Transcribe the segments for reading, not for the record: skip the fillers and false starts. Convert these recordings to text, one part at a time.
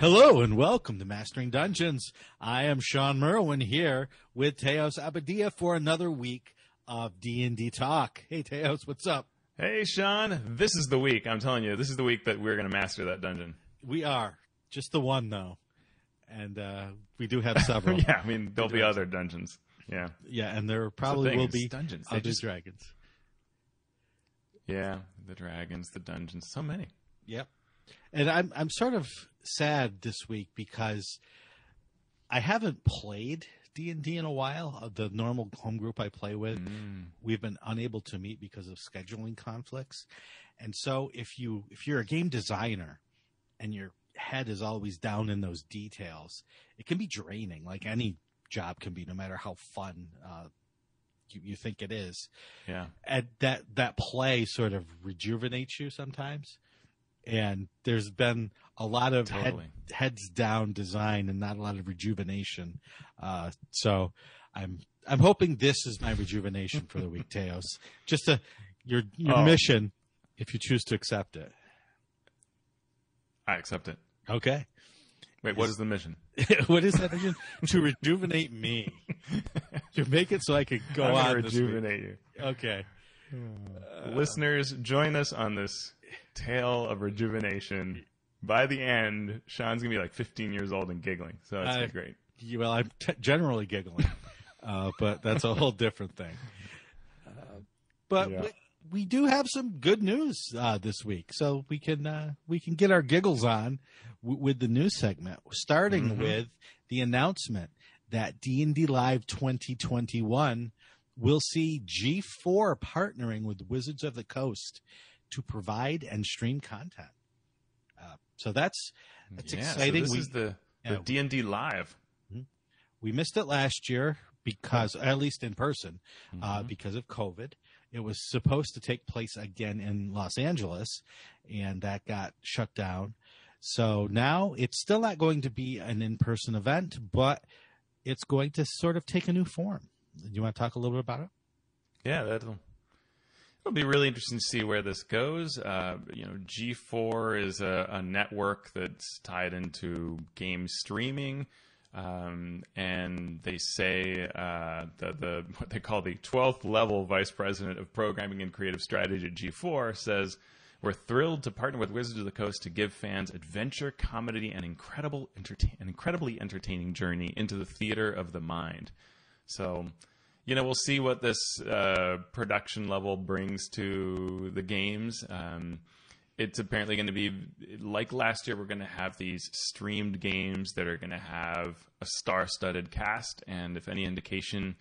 Hello and welcome to Mastering Dungeons. I am Sean Merwin here with Teos Abadia for another week of D&D talk. Hey Teos, what's up? Hey Sean, this is the week. I'm telling you, this is the week that we're going to master that dungeon. We are. Just the one though. And we do have several. Yeah, I mean, there'll be other dungeons. Yeah. Yeah, and there probably will be dungeons. Other dragons. Yeah, the dragons, the dungeons, so many. Yep. And I'm sort of sad this week because I haven't played D&D in a while. The normal home group I play with, we've been unable to meet because of scheduling conflicts. And so if you're a game designer and your head is always down in those details, it can be draining, like any job can be, no matter how fun you think it is. Yeah. And that play sort of rejuvenates you sometimes. And there's been a lot of heads down design and not a lot of rejuvenation. So I'm hoping this is my rejuvenation for the week, Teos. Just your mission, if you choose to accept it. I accept it. Okay. Wait, what is the mission? What is that mission? To rejuvenate me. To make it so I could go on. Rejuvenate you. Okay. Listeners, join us on this tale of rejuvenation. By the end, Sean's going to be like 15 years old and giggling. So that's great. Well, I'm generally giggling, but that's a whole different thing. But yeah. We do have some good news this week, so we can get our giggles on with the news segment, starting with the announcement that D&D Live 2021 will see G4 partnering with Wizards of the Coast to provide and stream content. So that's exciting. So this is the D&D Live. We missed it last year because, at least in person, because of COVID. It was supposed to take place again in Los Angeles, and that got shut down. So now it's still not going to be an in-person event, but it's going to sort of take a new form. Do you want to talk a little bit about it? Yeah, it'll be really interesting to see where this goes. G4 is a network that's tied into game streaming. And they say what they call the 12th level vice president of programming and creative strategy at G4 says, "We're thrilled to partner with Wizards of the Coast to give fans adventure, comedy, and incredibly entertaining journey into the theater of the mind." So, we'll see what this production level brings to the games. It's apparently going to be, like last year, we're going to have these streamed games that are going to have a star-studded cast. And if any indication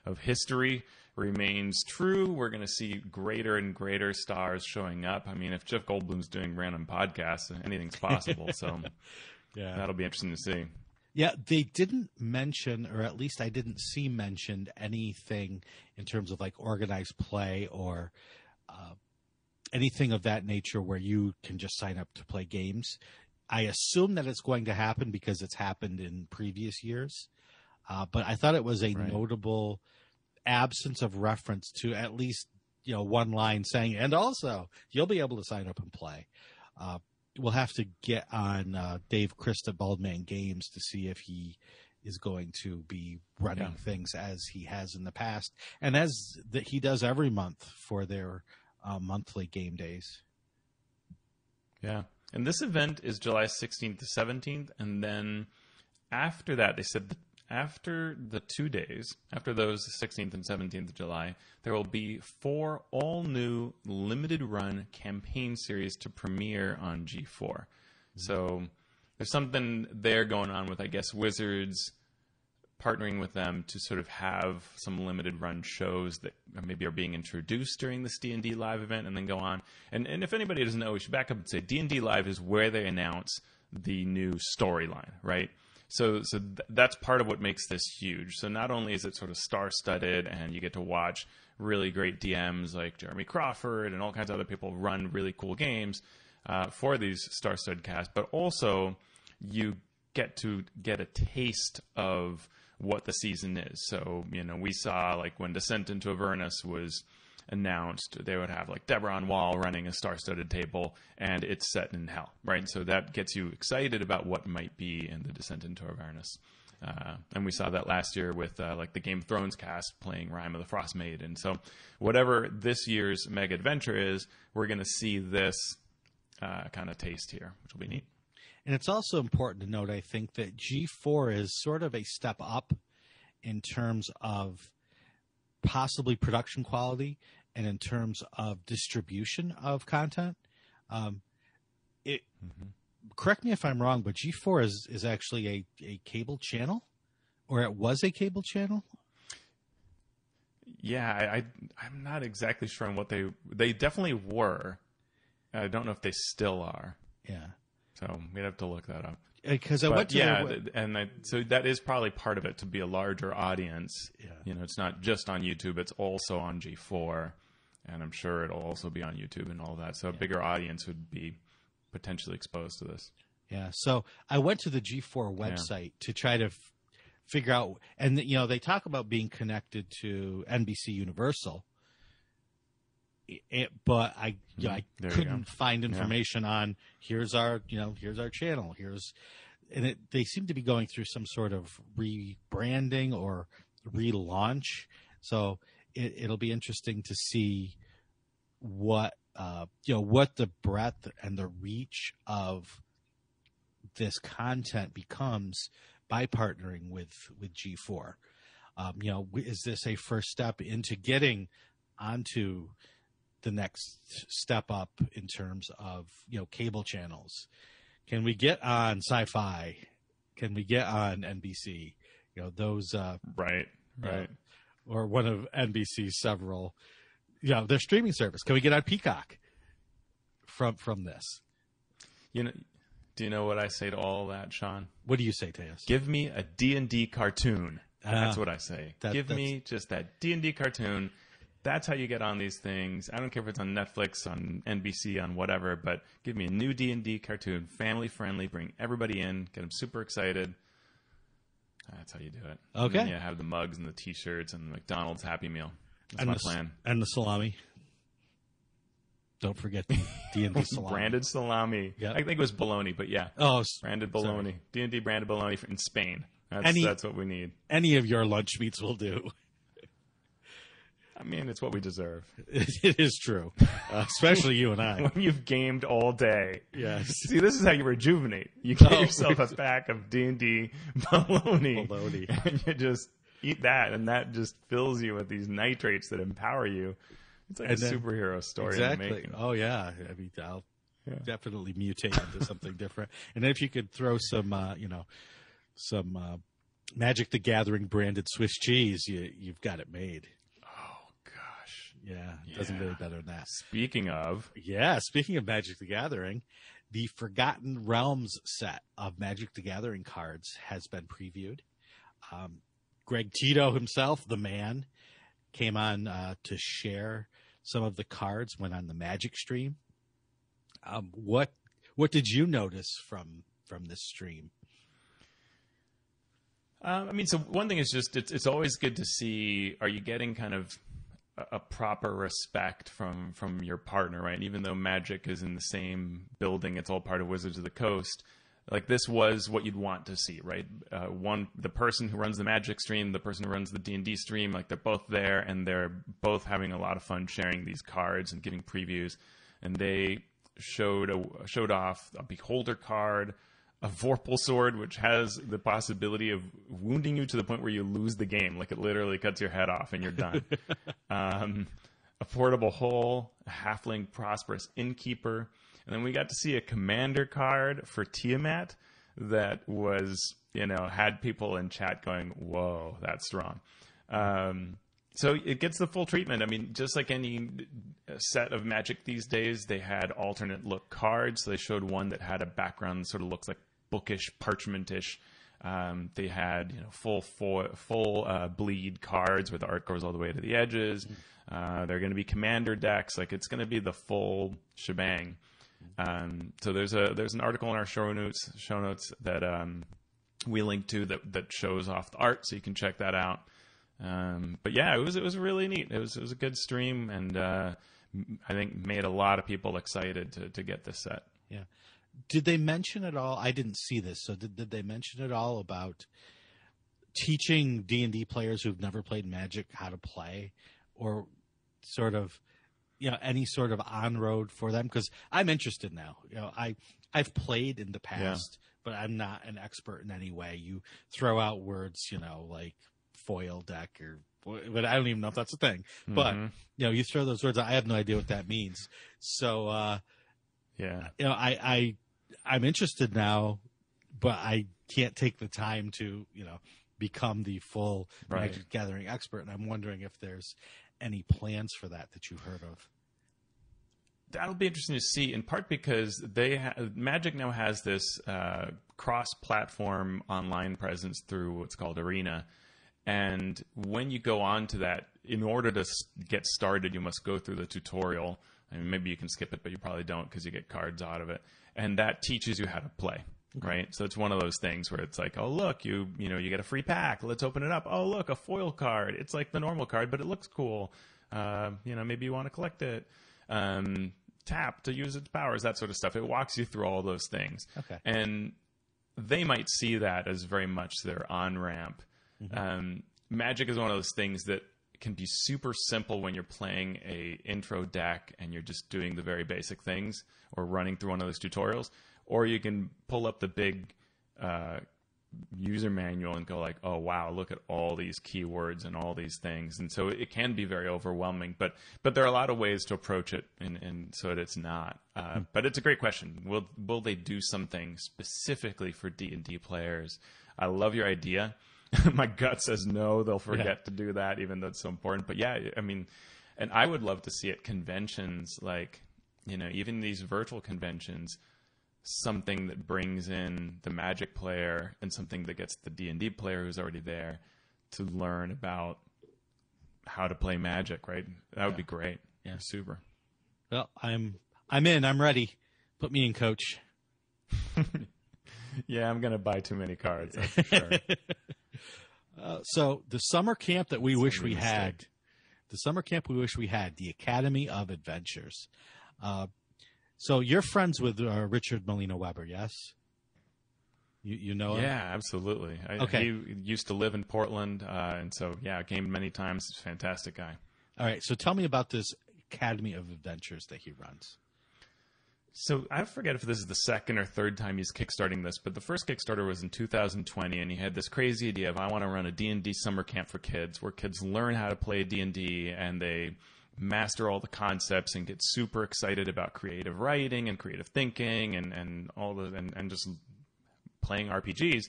of history remains true, we're going to see greater and greater stars showing up. I mean, if Jeff Goldblum's doing random podcasts, anything's possible. So yeah, that'll be interesting to see. Yeah, they didn't mention, or at least I didn't see mentioned anything in terms of like organized play or anything of that nature where you can just sign up to play games. I assume that it's going to happen because it's happened in previous years. But I thought it was a notable absence of reference to at least, one line saying, and also you'll be able to sign up and play. We'll have to get on Dave Christ at Baldman Games to see if he is going to be running things as he has in the past. And as he does every month for their monthly game days. Yeah. And this event is July 16th to 17th. And then after that, they said that after the 2 days, after those 16th and 17th of July, there will be 4 all-new limited-run campaign series to premiere on G4. So there's something there going on with, I guess, Wizards partnering with them to sort of have some limited run shows that maybe are being introduced during this D&D Live event and then go on. And if anybody doesn't know, we should back up and say D&D Live is where they announce the new storyline, right? So that's part of what makes this huge. So not only is it sort of star-studded and you get to watch really great DMs like Jeremy Crawford and all kinds of other people run really cool games for these star-studded casts, but also you get to get a taste of what the season is. So, we saw like when Descent into Avernus was announced, they would have like Deborah on Wall running a star-studded table, and it's set in hell, right? So that gets you excited about what might be in the Descent into Avernus. And we saw that last year with like the Game of Thrones cast playing Rime of the Frost Maid. And so whatever this year's mega adventure is, we're going to see this kind of taste here, which will be neat. And it's also important to note, I think, that G4 is sort of a step up in terms of possibly production quality and in terms of distribution of content. Correct me if I'm wrong, but G4 is actually a cable channel, or it was a cable channel. Yeah, I'm not exactly sure on what they definitely were. I don't know if they still are. Yeah. So we'd have to look that up. Because I went to so that is probably part of it, to be a larger audience. Yeah. You know, it's not just on YouTube; it's also on G4, and I'm sure it'll also be on YouTube and all that. So a bigger audience would be potentially exposed to this. Yeah. So I went to the G4 website to try to figure out, and they talk about being connected to NBC Universal. But I couldn't find information on here's our channel, they seem to be going through some sort of rebranding or relaunch. So it'll be interesting to see what the breadth and the reach of this content becomes by partnering with G4. Is this a first step into getting onto the next step up in terms of cable channels? Can we get on Sci-Fi? Can we get on NBC? Those right or one of NBC's several their streaming service. Can we get on Peacock from this? Do you know what I say to all that, Sean? What do you say, Tejas? Give me a D&D cartoon. That's what I say. Give me just that D&D cartoon. That's how you get on these things. I don't care if it's on Netflix, on NBC, on whatever, but give me a new D&D cartoon, family-friendly, bring everybody in, get them super excited. That's how you do it. Okay. And then have the mugs and the T-shirts and the McDonald's Happy Meal. That's my plan. And the salami. Don't forget the D&D salami. Branded salami. Yep. I think it was bologna, but yeah. Oh, branded bologna. D&D branded bologna in Spain. That's what we need. Any of your lunch meats will do. I mean, it's what we deserve. It is true, especially you and I. When you've gamed all day. Yes. See, this is how you rejuvenate. You get yourself a pack of D&D bologna. And you just eat that, and that just fills you with these nitrates that empower you. It's like a superhero story. Exactly. In the making. Oh, yeah. I mean, I'll definitely mutate into something different. And if you could throw some Magic the Gathering branded Swiss cheese, you've got it made. Yeah, it doesn't get any better than that. Speaking of Magic the Gathering, the Forgotten Realms set of Magic the Gathering cards has been previewed. Greg Tito himself, the man, came on to share some of the cards, went on the Magic stream. What did you notice from this stream? So one thing is just it's always good to see, are you getting kind of a proper respect from your partner, right? And even though Magic is in the same building, it's all part of Wizards of the Coast. Like, this was what you'd want to see, right? The person who runs the Magic stream, the person who runs the D&D stream, like, they're both there, and they're both having a lot of fun sharing these cards and giving previews. And they showed off a Beholder card, a Vorpal sword, which has the possibility of wounding you to the point where you lose the game. Like, it literally cuts your head off and you're done. A portable hole, a halfling prosperous innkeeper. And then we got to see a commander card for Tiamat that was, had people in chat going, whoa, that's strong. So it gets the full treatment. I mean, just like any set of Magic these days, they had alternate look cards. So they showed one that had a background that sort of looks like bookish, parchmentish. They had full bleed cards where the art goes all the way to the edges. They're going to be commander decks. Like, it's going to be the full shebang. So there's an article in our show notes that we link to that shows off the art, so you can check that out. But yeah, it was really neat. It was a good stream, and I think made a lot of people excited to get this set. Yeah. Did they mention at all? I didn't see this, so did they mention at all about teaching D&D players who've never played Magic how to play, or sort of, any sort of on-road for them? Because I'm interested now. I've played in the past, but I'm not an expert in any way. You throw out words, like foil deck, but I don't even know if that's a thing. Mm-hmm. But you throw those words out, I have no idea what that means. So I'm interested now, but I can't take the time to become the full Magic Gathering expert. And I'm wondering if there's any plans for that you've heard of. That'll be interesting to see, in part because Magic now has this cross-platform online presence through what's called Arena. And when you go on to that, in order to get started, you must go through the tutorial. I mean, maybe you can skip it, but you probably don't because you get cards out of it. And that teaches you how to play, right? So it's one of those things where it's like, oh, look, you get a free pack. Let's open it up. Oh, look, a foil card. It's like the normal card, but it looks cool. Maybe you want to collect it. Tap to use its powers, that sort of stuff. It walks you through all those things. Okay. And they might see that as very much their on-ramp. Mm-hmm. Magic is one of those things that can be super simple when you're playing a intro deck and you're just doing the very basic things or running through one of those tutorials. Or you can pull up the big user manual and go like, oh, wow, look at all these keywords and all these things. And so it can be very overwhelming. But there are a lot of ways to approach it and so that it's not. But it's a great question. Will they do something specifically for D&D players? I love your idea. My gut says no, they'll forget to do that, even though it's so important. But yeah, I mean, and I would love to see at conventions, like, even these virtual conventions, something that brings in the Magic player and something that gets the D&D player who's already there to learn about how to play Magic, right? That would be great. Yeah, super. Well, I'm in. I'm ready. Put me in, coach. Yeah, I'm going to buy too many cards, that's for sure. So the summer camp that we wish we had, the Academy of Adventures. So you're friends with Richard Molina Weber, yes? You know him? Yeah, absolutely. Okay. He used to live in Portland, and so, gamed many times. He's a fantastic guy. All right, so tell me about this Academy of Adventures that he runs. So I forget if this is the second or third time he's kickstarting this, but the first Kickstarter was in 2020, and he had this crazy idea of, I want to run a D&D summer camp for kids, where kids learn how to play D&D, and they master all the concepts and get super excited about creative writing and creative thinking and all the and just playing RPGs.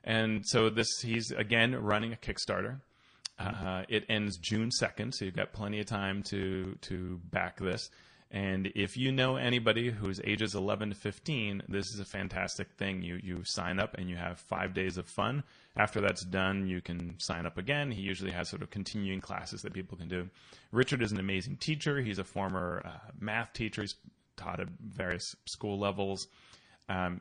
And so he's again running a Kickstarter. It ends June 2nd, so you've got plenty of time to back this. And if you know anybody who's ages 11 to 15, this is a fantastic thing. You sign up and you have 5 days of fun. After that's done, you can sign up again. He usually has sort of continuing classes that people can do. Richard is an amazing teacher. He's a former math teacher. He's taught at various school levels.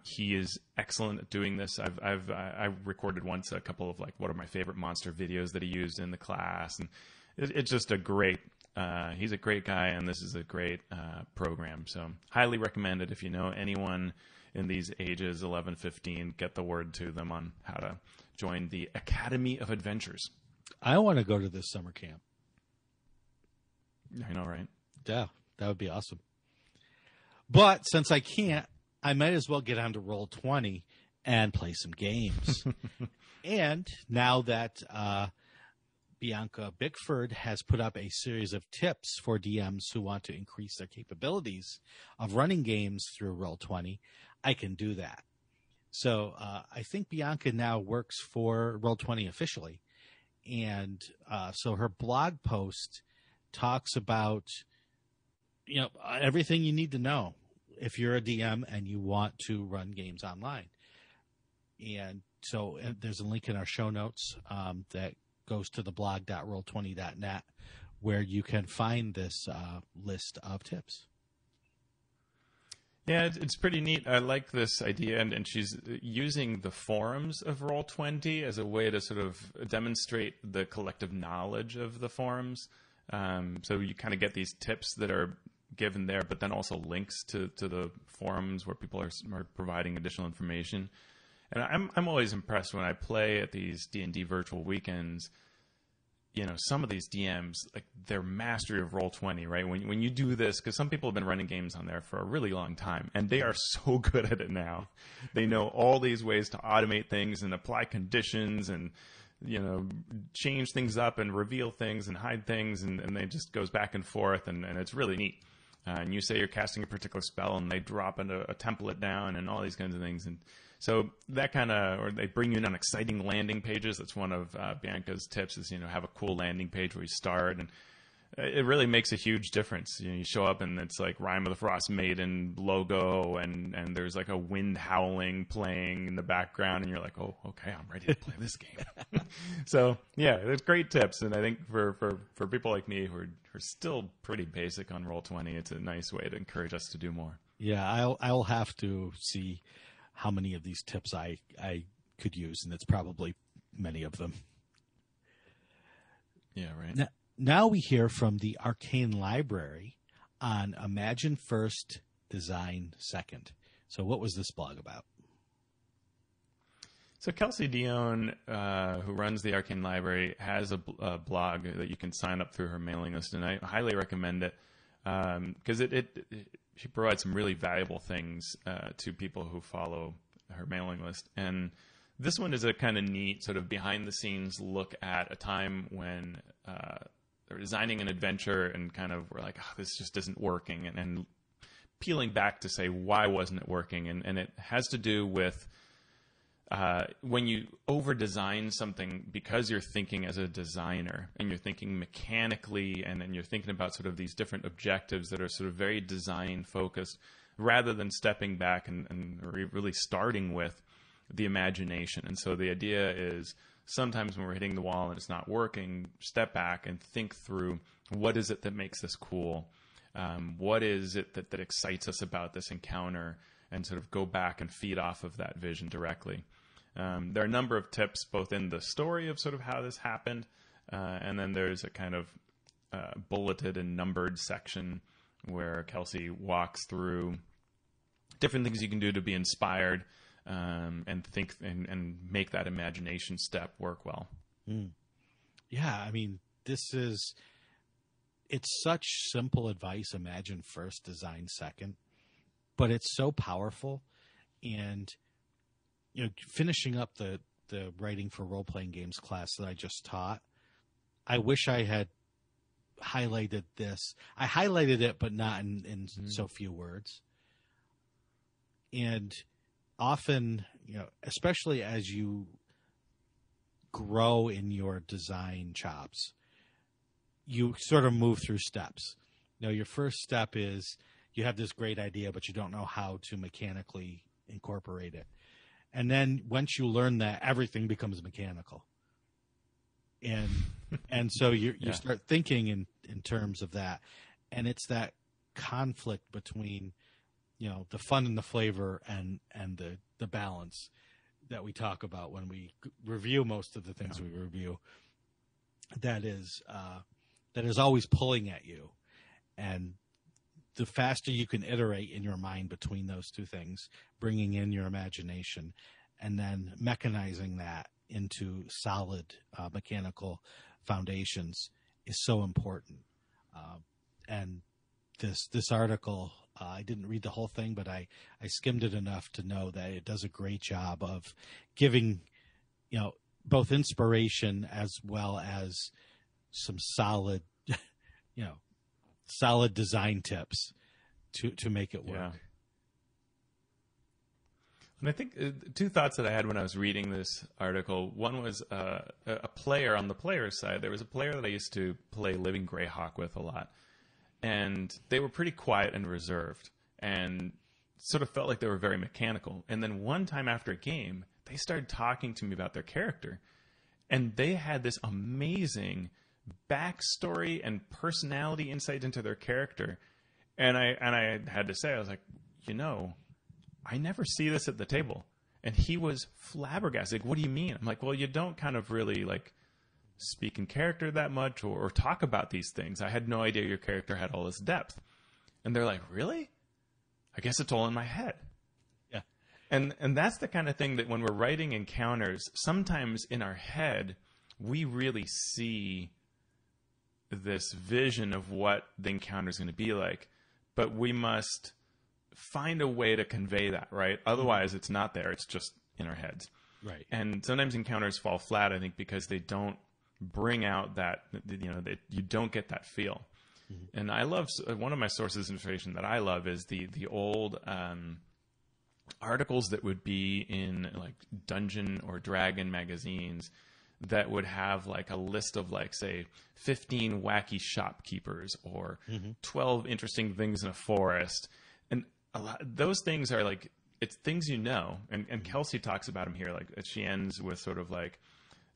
He is excellent at doing this. I recorded once a couple of what are my favorite monster videos that he used in the class, and it's just a great. He's a great guy, and this is a great program. So highly recommended. If you know anyone in these ages, 11, 15, get the word to them on how to join the Academy of Adventures. I want to go to this summer camp. I know, right? Yeah, that would be awesome. But since I can't, I might as well get on to Roll20 and play some games. And now that Bianca Bickford has put up a series of tips for DMs who want to increase their capabilities of running games through Roll20, I can do that. So I think Bianca now works for Roll20 officially. And so her blog post talks about everything you need to know if you're a DM and you want to run games online. And so there's a link in our show notes that goes to the blog.roll20.net where you can find this list of tips. Yeah, it's pretty neat. I like this idea, and she's using the forums of Roll20 as a way to sort of demonstrate the collective knowledge of the forums. So you kind of get these tips that are given there, but then also links to the forums where people are providing additional information. And I'm always impressed when I play at these D&D virtual weekends. You know, some of these DMs, like their mastery of Roll20, right? When you do this, because some people have been running games on there for a really long time, and they are so good at it now. They know all these ways to automate things and apply conditions and, you know, change things up and reveal things and hide things, and they just goes back and forth, and it's really neat. And you say you're casting a particular spell, and they drop a template down and all these kinds of things. And so that kind of, or they bring you in on exciting landing pages. That's one of Bianca's tips is, you know, have a cool landing page where you start. And it really makes a huge difference. You know, you show up and it's like Rime of the Frost Maiden logo, and there's like a wind howling playing in the background, and you're like, oh, okay, I'm ready to play this game. So yeah, there's great tips, and I think for people like me who are still pretty basic on Roll20, it's a nice way to encourage us to do more. Yeah, I'll have to see how many of these tips I could use, and it's probably many of them. Yeah, right. Now we hear from the Arcane Library on Imagine First, Design Second. So what was this blog about? So Kelsey Dion, who runs the Arcane Library, has a blog that you can sign up through her mailing list, and I highly recommend it because she provides some really valuable things to people who follow her mailing list. And this one is a kind of neat sort of behind-the-scenes look at a time when they're designing an adventure and kind of we're like, oh, this just isn't working, and peeling back to say, why wasn't it working? And it has to do with when you over-design something because you're thinking as a designer and you're thinking mechanically, and then you're thinking about sort of these different objectives that are sort of very design-focused, rather than stepping back and really starting with the imagination. And so the idea is sometimes when we're hitting the wall and it's not working, step back and think through, what is it that makes this cool? What is it that excites us about this encounter? And sort of go back and feed off of that vision directly. There are a number of tips both in the story of sort of how this happened, and then there's a kind of bulleted and numbered section where Kelsey walks through different things you can do to be inspired and think and make that imagination step work well. Yeah, I mean, it's such simple advice. Imagine first, design second. But it's so powerful, and you know, finishing up the writing for role-playing games class that I just taught, I wish I had highlighted this. I highlighted it, but not in so few words. And often, you know, especially as you grow in your design chops, you sort of move through steps. You know, your first step is you have this great idea, but you don't know how to mechanically incorporate it. And then once you learn that, everything becomes mechanical. And so you start thinking in terms of that. And it's that conflict between, you know, the fun and the flavor and the balance that we talk about when we review most of the things we review, that is always pulling at you. And the faster you can iterate in your mind between those two things, bringing in your imagination and then mechanizing that into solid mechanical foundations is so important. And this article, I didn't read the whole thing, but I skimmed it enough to know that it does a great job of giving, you know, both inspiration as well as some solid, you know, solid design tips to make it work. Yeah. And I think two thoughts that I had when I was reading this article. One was a player on the player's side. There was a player that I used to play Living Greyhawk with a lot. And they were pretty quiet and reserved and sort of felt like they were very mechanical. And then one time after a game, they started talking to me about their character. And they had this amazing backstory and personality insight into their character. And I had to say, I was like, I never see this at the table. And he was flabbergasted. Like, what do you mean? I'm like, well, you don't kind of really like speak in character that much or talk about these things. I had no idea your character had all this depth. And they're like, really? I guess it's all in my head. Yeah. And that's the kind of thing that when we're writing encounters, sometimes in our head, we really see this vision of what the encounter is going to be like. But we must find a way to convey that, right? Otherwise, it's not there. It's just in our heads. Right. And sometimes encounters fall flat, I think, because they don't bring out that, that you don't get that feel. Mm-hmm. And I love, one of my sources of inspiration that I love is the old articles that would be in like Dungeon or Dragon magazines that would have like a list of like, say, 15 wacky shopkeepers or 12 interesting things in a forest. And those things are like, it's things and Kelsey talks about them here. Like she ends with sort of like,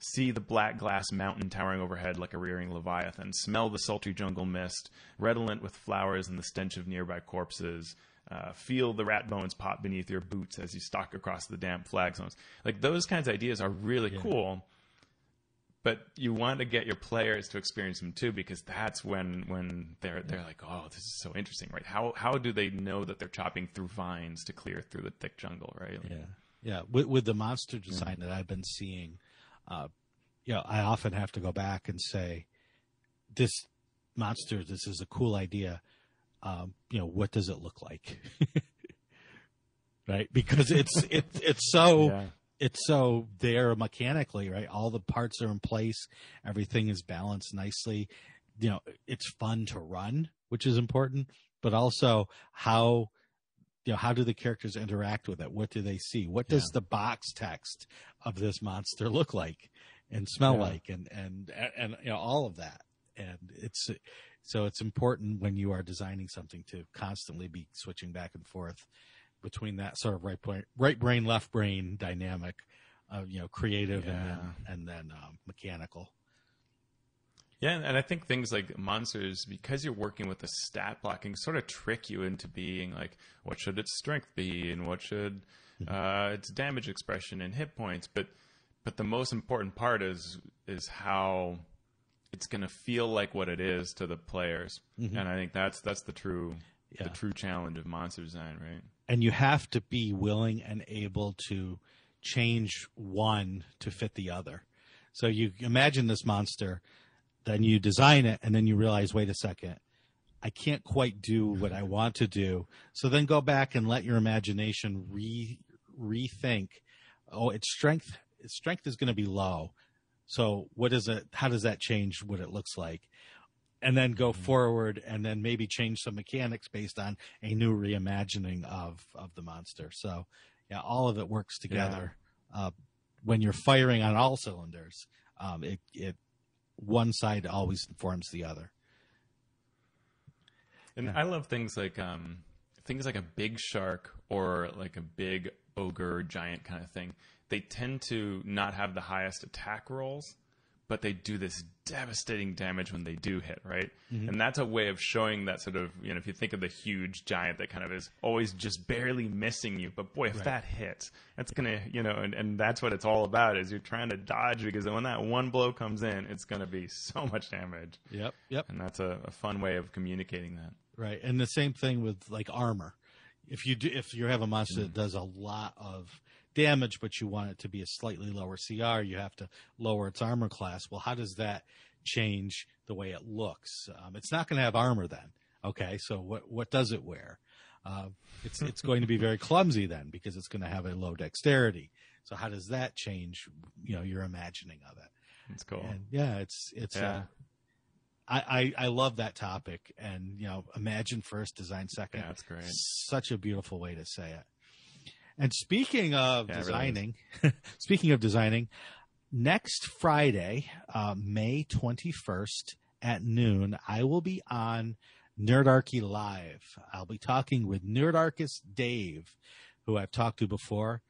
see the black glass mountain towering overhead like a rearing leviathan, smell the sultry jungle mist, redolent with flowers and the stench of nearby corpses, feel the rat bones pop beneath your boots as you stalk across the damp flagstones. Like those kinds of ideas are really cool. But you want to get your players to experience them too, because that's when they're like, oh, this is so interesting, right? How do they know that they're chopping through vines to clear through the thick jungle, right? Like, yeah. With the monster design that I've been seeing, I often have to go back and say, this monster, this is a cool idea. What does it look like? Right? Because it's so. Yeah. It's so there mechanically, right? All the parts are in place. Everything is balanced nicely. It's fun to run, which is important, but also how do the characters interact with it? What do they see? What does the box text of this monster look like and smell like and all of that. And it's important when you are designing something to constantly be switching back and forth between that sort of right brain, left brain dynamic of, creative and then mechanical. Yeah, and I think things like monsters, because you're working with the stat blocking, sort of trick you into being like, what should its strength be and what should its damage expression and hit points. But the most important part is how it's going to feel like what it is to the players. Mm-hmm. And I think that's the true challenge of monster design, right? And you have to be willing and able to change one to fit the other. So you imagine this monster, then you design it, and then you realize, wait a second, I can't quite do what I want to do. So then go back and let your imagination rethink. Oh, its strength is going to be low. So what is it? How does that change what it looks like? And then go forward and then maybe change some mechanics based on a new reimagining of the monster. So, yeah, all of it works together. When you're firing on all cylinders, it one side always informs the other. And I love things like a big shark or like a big ogre giant kind of thing. They tend to not have the highest attack rolls, but they do this devastating damage when they do hit, right? Mm-hmm. And that's a way of showing that sort of, if you think of the huge giant that kind of is always just barely missing you, but boy, if that hits, that's going to, and that's what it's all about, is you're trying to dodge, because when that one blow comes in, it's going to be so much damage. Yep. And that's a fun way of communicating that. Right. And the same thing with like armor. If you have a monster that does a lot of damage, but you want it to be a slightly lower CR, you have to lower its armor class. Well, how does that change the way it looks? It's not going to have armor then. Okay, so what does it wear? It's going to be very clumsy then, because it's going to have a low dexterity. So how does that change? Your imagining of it. It's cool. And I love that topic. And imagine first, design second. Yeah, that's great. Such a beautiful way to say it. And speaking of designing, next Friday, May 21st at noon, I will be on Nerdarchy Live. I'll be talking with Nerdarchist Dave, who I've talked to before,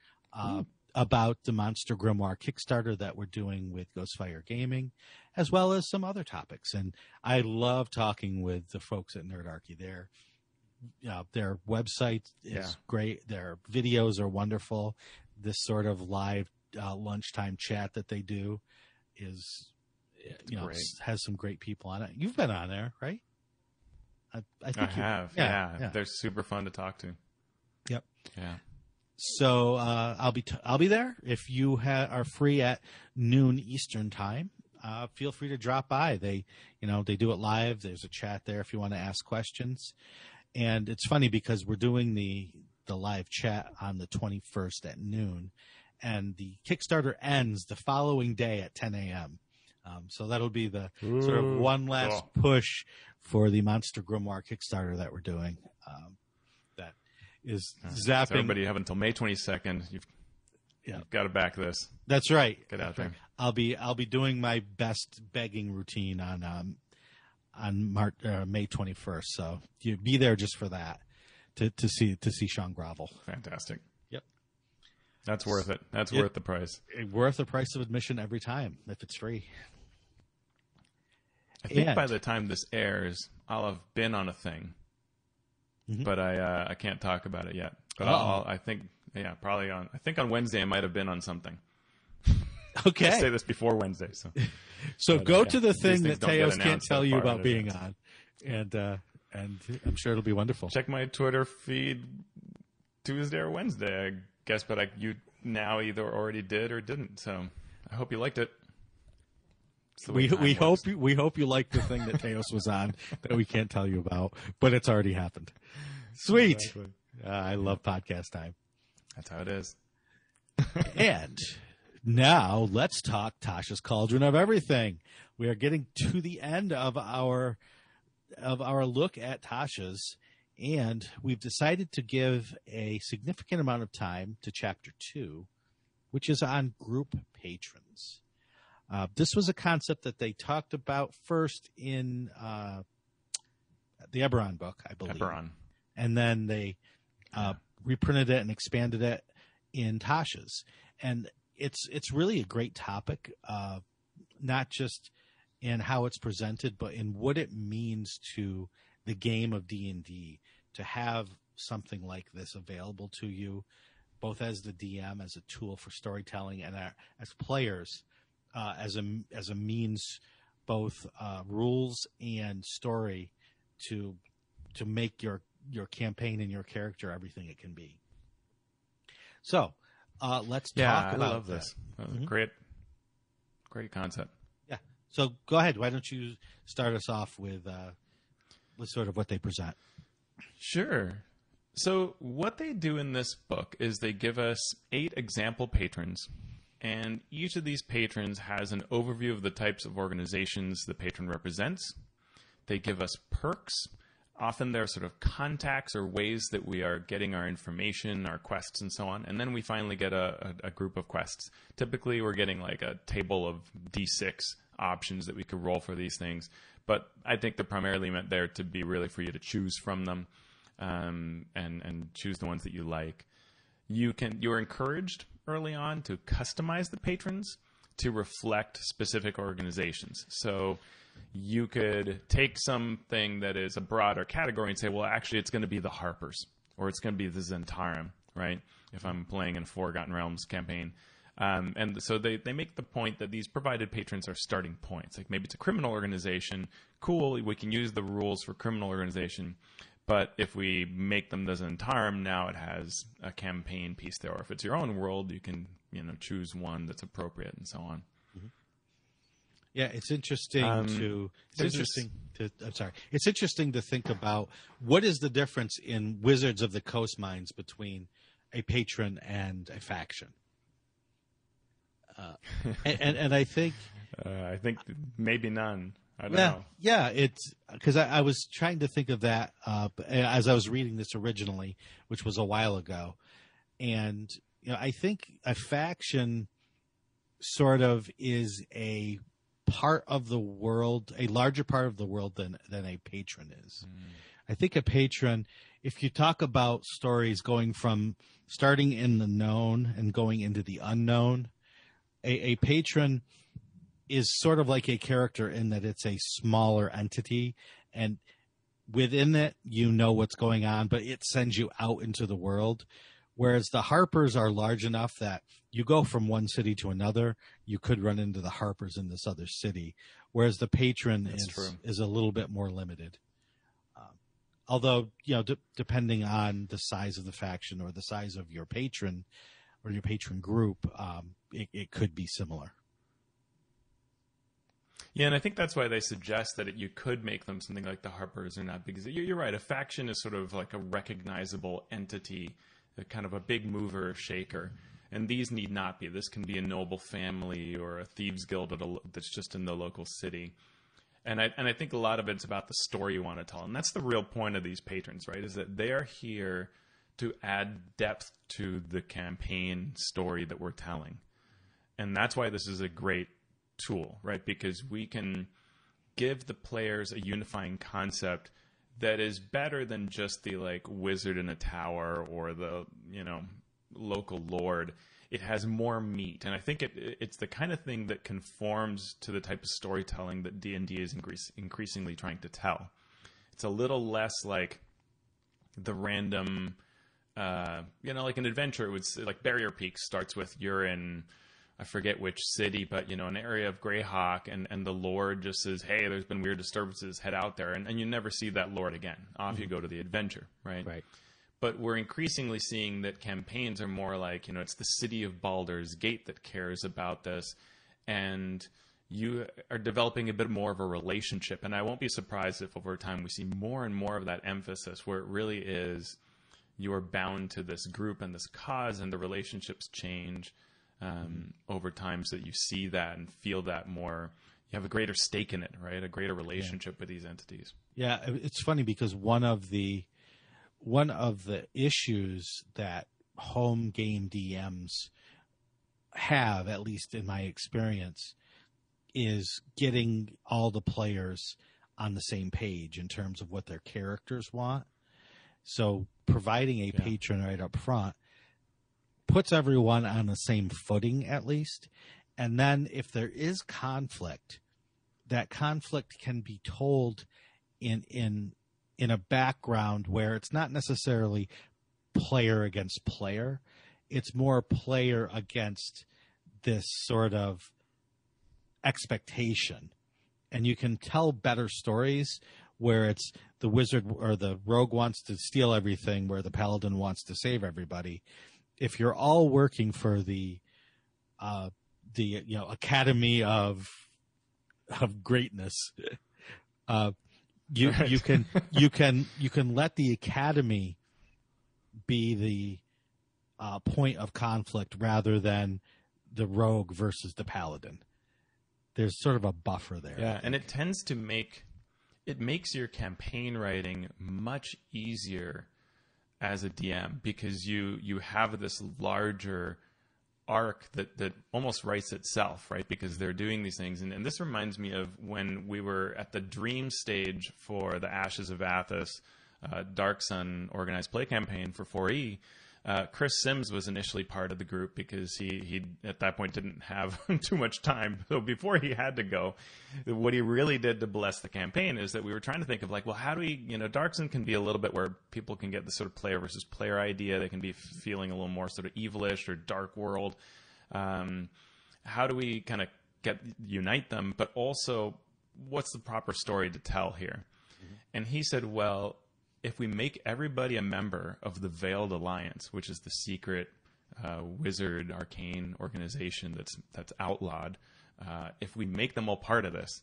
about the Monster Grimoire Kickstarter that we're doing with Ghostfire Gaming, as well as some other topics. And I love talking with the folks at Nerdarchy. their website is great. Their videos are wonderful. This sort of live lunchtime chat that they do is, has some great people on it. You've been on there, right? I think I have. Yeah. They're super fun to talk to. Yep. Yeah. So I'll be there if you are free at noon Eastern time. Feel free to drop by. They do it live. There's a chat there if you want to ask questions. And it's funny because we're doing the live chat on the 21st at noon, and the Kickstarter ends the following day at 10 a.m. So that'll be the sort of one last push for the Monster Grimoire Kickstarter that we're doing. That is zapping. So everybody have until May 22nd. You've got to back this. That's right. Get out there. I'll be doing my best begging routine on May 21st. So you be there just for that to see Sean grovel. Fantastic. Yep. That's worth it. That's worth the price. Worth the price of admission every time if it's free. I think by the time this airs, I'll have been on a thing, but I can't talk about it yet. But I think probably on. I think on Wednesday I might have been on something. Okay. I say this before Wednesday, so go to the thing that Teos can't tell you about being on, and I'm sure it'll be wonderful. Check my Twitter feed Tuesday or Wednesday, I guess, but you now either already did or didn't. So I hope you liked it. We hope you liked the thing that Teos was on that we can't tell you about, but it's already happened. Sweet. Exactly. I love podcast time. That's how it is. And now let's talk Tasha's Cauldron of Everything. We are getting to the end of our look at Tasha's, and we've decided to give a significant amount of time to Chapter 2, which is on group patrons. This was a concept that they talked about first in the Eberron book, I believe. Eberron. And then they reprinted it and expanded it in Tasha's. And it's really a great topic, not just in how it's presented, but in what it means to the game of D&D to have something like this available to you, both as the DM, as a tool for storytelling, and as players, as a means, both rules and story to make your campaign and your character everything it can be. So let's talk about I love this. Great concept. Yeah. So go ahead. Why don't you start us off with sort of what they present? Sure. So what they do in this book is they give us 8 example patrons, and each of these patrons has an overview of the types of organizations the patron represents. They give us perks. Often they're sort of contacts or ways that we are getting our information, our quests, and so on. And then we finally get a group of quests. Typically, we're getting like a table of D6 options that we could roll for these things. But I think they're primarily meant there to be really for you to choose from them and choose the ones that you like. You're encouraged early on to customize the patrons to reflect specific organizations. So you could take something that is a broader category and say, well, actually, it's going to be the Harpers, or it's going to be the Zentarum, right? If I'm playing in a Forgotten Realms campaign. And so they make the point that these provided patrons are starting points. Like maybe it's a criminal organization. Cool, we can use the rules for criminal organization. But if we make them the Zentarum, now it has a campaign piece there. Or if it's your own world, you can choose one that's appropriate and so on. Yeah, it's interesting It's interesting to think about what is the difference in Wizards of the Coast Mines between a patron and a faction. And I think maybe none. I don't know. Yeah, it's because I was trying to think of that as I was reading this originally, which was a while ago, and I think a faction sort of is a part of the world, a larger part of the world than a patron is. I think a patron, if you talk about stories going from starting in the known and going into the unknown, a patron is sort of like a character in that it's a smaller entity, and within it, you know what's going on, but it sends you out into the world. Whereas the Harpers are large enough that you go from one city to another, you could run into the Harpers in this other city. Whereas the Patron is a little bit more limited. Although, depending on the size of the faction or the size of your patron or your patron group, it could be similar. Yeah, and I think that's why they suggest that you could make them something like the Harpers or not, because you're right. A faction is sort of like a recognizable entity, kind of a big mover, shaker. And these need not be. This can be a noble family or a thieves guild that's just in the local city. And I think a lot of it's about the story you want to tell. And that's the real point of these patrons, right? Is that they are here to add depth to the campaign story that we're telling. And that's why this is a great tool, right? Because we can give the players a unifying concept that is better than just the wizard in a tower or the local lord. It has more meat, and I think it's the kind of thing that conforms to the type of storytelling that D&D is increasingly trying to tell. It's a little less like the random, like an adventure. It would like Barrier Peak starts with you're in, I forget which city, but an area of Greyhawk, and the Lord just says, hey, there's been weird disturbances, head out there, and you never see that Lord again. Off you go to the adventure, right? Right. But we're increasingly seeing that campaigns are more like, it's the city of Baldur's Gate that cares about this, and you are developing a bit more of a relationship. And I won't be surprised if over time we see more and more of that emphasis where it really is you're bound to this group and this cause, and the relationships change over time so that you see that and feel that more. You have a greater stake in it, right? A greater relationship with these entities. Yeah, it's funny because one of the issues that home game DMs have, at least in my experience, is getting all the players on the same page in terms of what their characters want. So providing a patron right up front puts everyone on the same footing, at least. And then if there is conflict, that conflict can be told in a background where it's not necessarily player against player. It's more player against this sort of expectation. And you can tell better stories where it's the wizard or the rogue wants to steal everything, where the paladin wants to save everybody. If you're all working for the Academy of Greatness, you can let the academy be the point of conflict rather than the rogue versus the paladin. There's sort of a buffer there. Yeah, and it tends to makes your campaign writing much easier as a DM because you have this larger arc that almost writes itself, right? Because they're doing these things. And this reminds me of when we were at the dream stage for the Ashes of Athos Dark Sun organized play campaign for 4E. Chris Sims was initially part of the group because he at that point didn't have too much time. So before he had to go, what he really did to bless the campaign is that we were trying to think of how do we, Dark Sun can be a little bit where people can get the sort of player versus player idea. They can be feeling a little more sort of evilish or dark world. How do we kind of unite them, but also what's the proper story to tell here? Mm-hmm. And he said, well, if we make everybody a member of the Veiled Alliance, which is the secret wizard arcane organization that's outlawed, if we make them all part of this,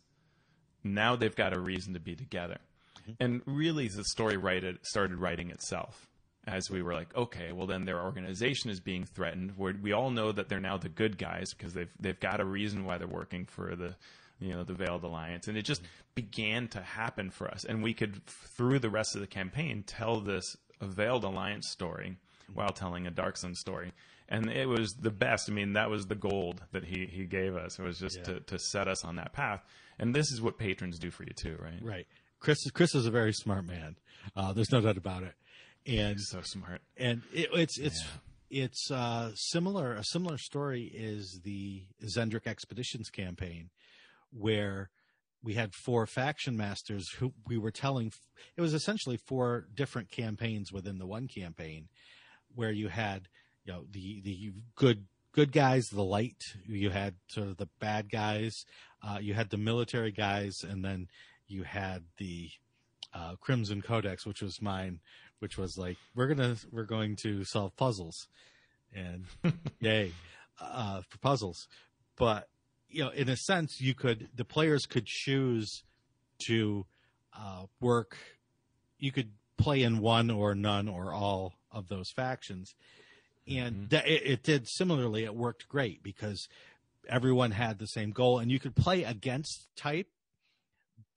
now they've got a reason to be together. Mm-hmm. And really the story started writing itself as we were like, okay, well then their organization is being threatened. We all know that they're now the good guys because they've got a reason why they're working for the Veiled Alliance. And it just began to happen for us. And we could, through the rest of the campaign, tell this Veiled Alliance story while telling a Dark Sun story. And it was the best. I mean, that was the gold that he gave us. It was just to set us on that path. And this is what patrons do for you too, right? Right. Chris is a very smart man. There's no doubt about it. And he's so smart. And it's similar. A similar story is the Zendrik Expeditions campaign, where we had 4 faction masters who we were telling. It was essentially 4 different campaigns within the one campaign, where you had, the good guys, the light, you had sort of the bad guys, you had the military guys, and then you had the Crimson Codex, which was mine, which was like, we're going to solve puzzles, and yay for puzzles. But in a sense, the players could choose to work. You could play in one or none or all of those factions, and it did similarly. It worked great because everyone had the same goal, and you could play against type,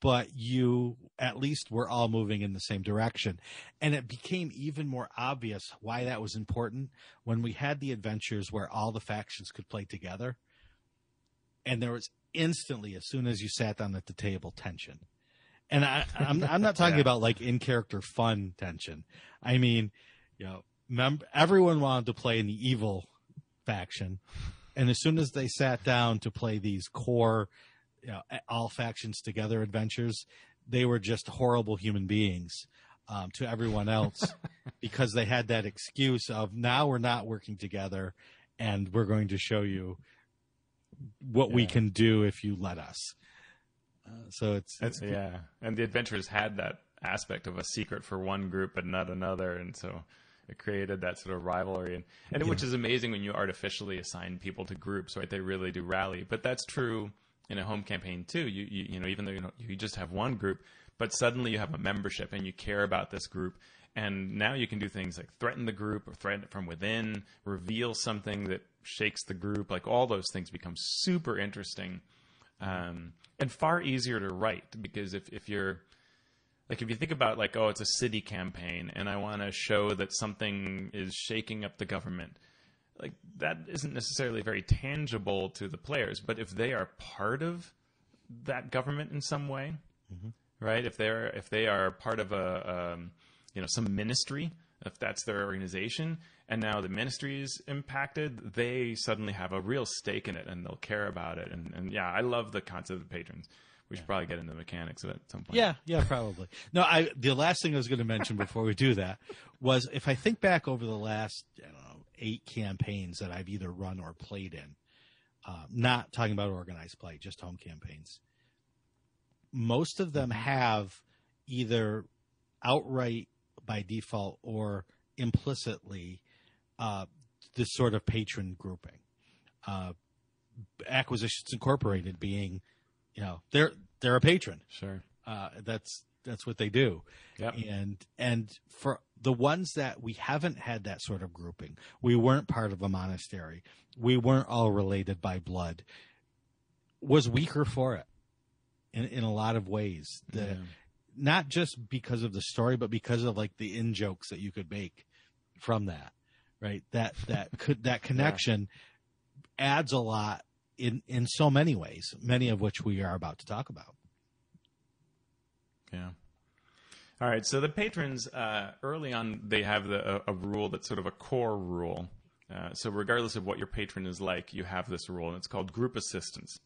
but you at least were all moving in the same direction. And it became even more obvious why that was important when we had the adventures where all the factions could play together. And there was instantly, as soon as you sat down at the table, tension. And I'm not talking about like in-character fun tension. I mean, everyone wanted to play in the evil faction. And as soon as they sat down to play these core, all factions together adventures, they were just horrible human beings to everyone else because they had that excuse of, now we're not working together and we're going to show you what we can do if you let us. So it's and the adventures had that aspect of a secret for one group but not another, and so it created that sort of rivalry, and which is amazing when you artificially assign people to groups, right? They really do rally. But that's true in a home campaign too. You know, even though you just have one group, but suddenly you have a membership and you care about this group. And now you can do things like threaten the group or threaten it from within, reveal something that shakes the group. Like, all those things become super interesting and far easier to write, because if you think about like, oh, it's a city campaign and I want to show that something is shaking up the government, like that isn't necessarily very tangible to the players. But if they are part of that government in some way, right? If they are part of some ministry, if that's their organization, and now the ministry is impacted, they suddenly have a real stake in it and they'll care about it. And yeah, I love the concept of patrons. We should probably get into the mechanics of it at some point. Yeah, probably. No, the last thing I was going to mention before we do that was, if I think back over the last 8 campaigns that I've either run or played in, not talking about organized play, just home campaigns, most of them have either outright by default or implicitly this sort of patron grouping. Acquisitions Incorporated being, they're a patron. Sure. That's what they do. Yep. And for the ones that we haven't had that sort of grouping, we weren't part of a monastery, we weren't all related by blood, was weaker for it in a lot of ways. Not just because of the story, but because of like the in-jokes that you could make from that, right? That connection adds a lot in so many ways, many of which we are about to talk about. Yeah. All right. So the patrons, early on, they have a rule that's sort of a core rule. So regardless of what your patron is like, you have this rule, and it's called group assistance.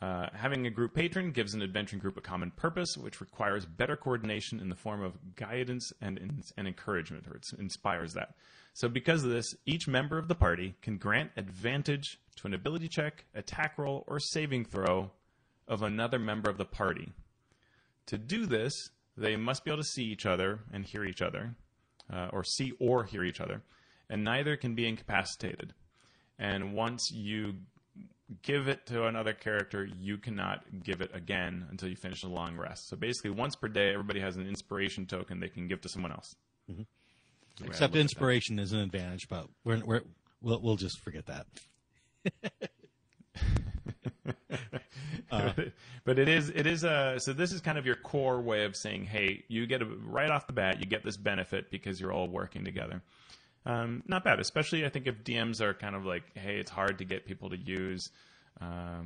Having a group patron gives an adventuring group a common purpose, which requires better coordination in the form of guidance and encouragement, or it inspires that. So because of this, each member of the party can grant advantage to an ability check, attack roll, or saving throw of another member of the party. To do this, they must be able to see each other and hear each other, or see or hear each other, and neither can be incapacitated. And once you give it to another character, you cannot give it again until you finish a long rest. So basically, once per day, everybody has an inspiration token they can give to someone else. Except inspiration is an advantage, but we'll just forget that. But it is so this is kind of your core way of saying, hey, you get right off the bat, you get this benefit because you're all working together. Not bad, especially I think if DMs are kind of like, hey, it's hard to get people to use, a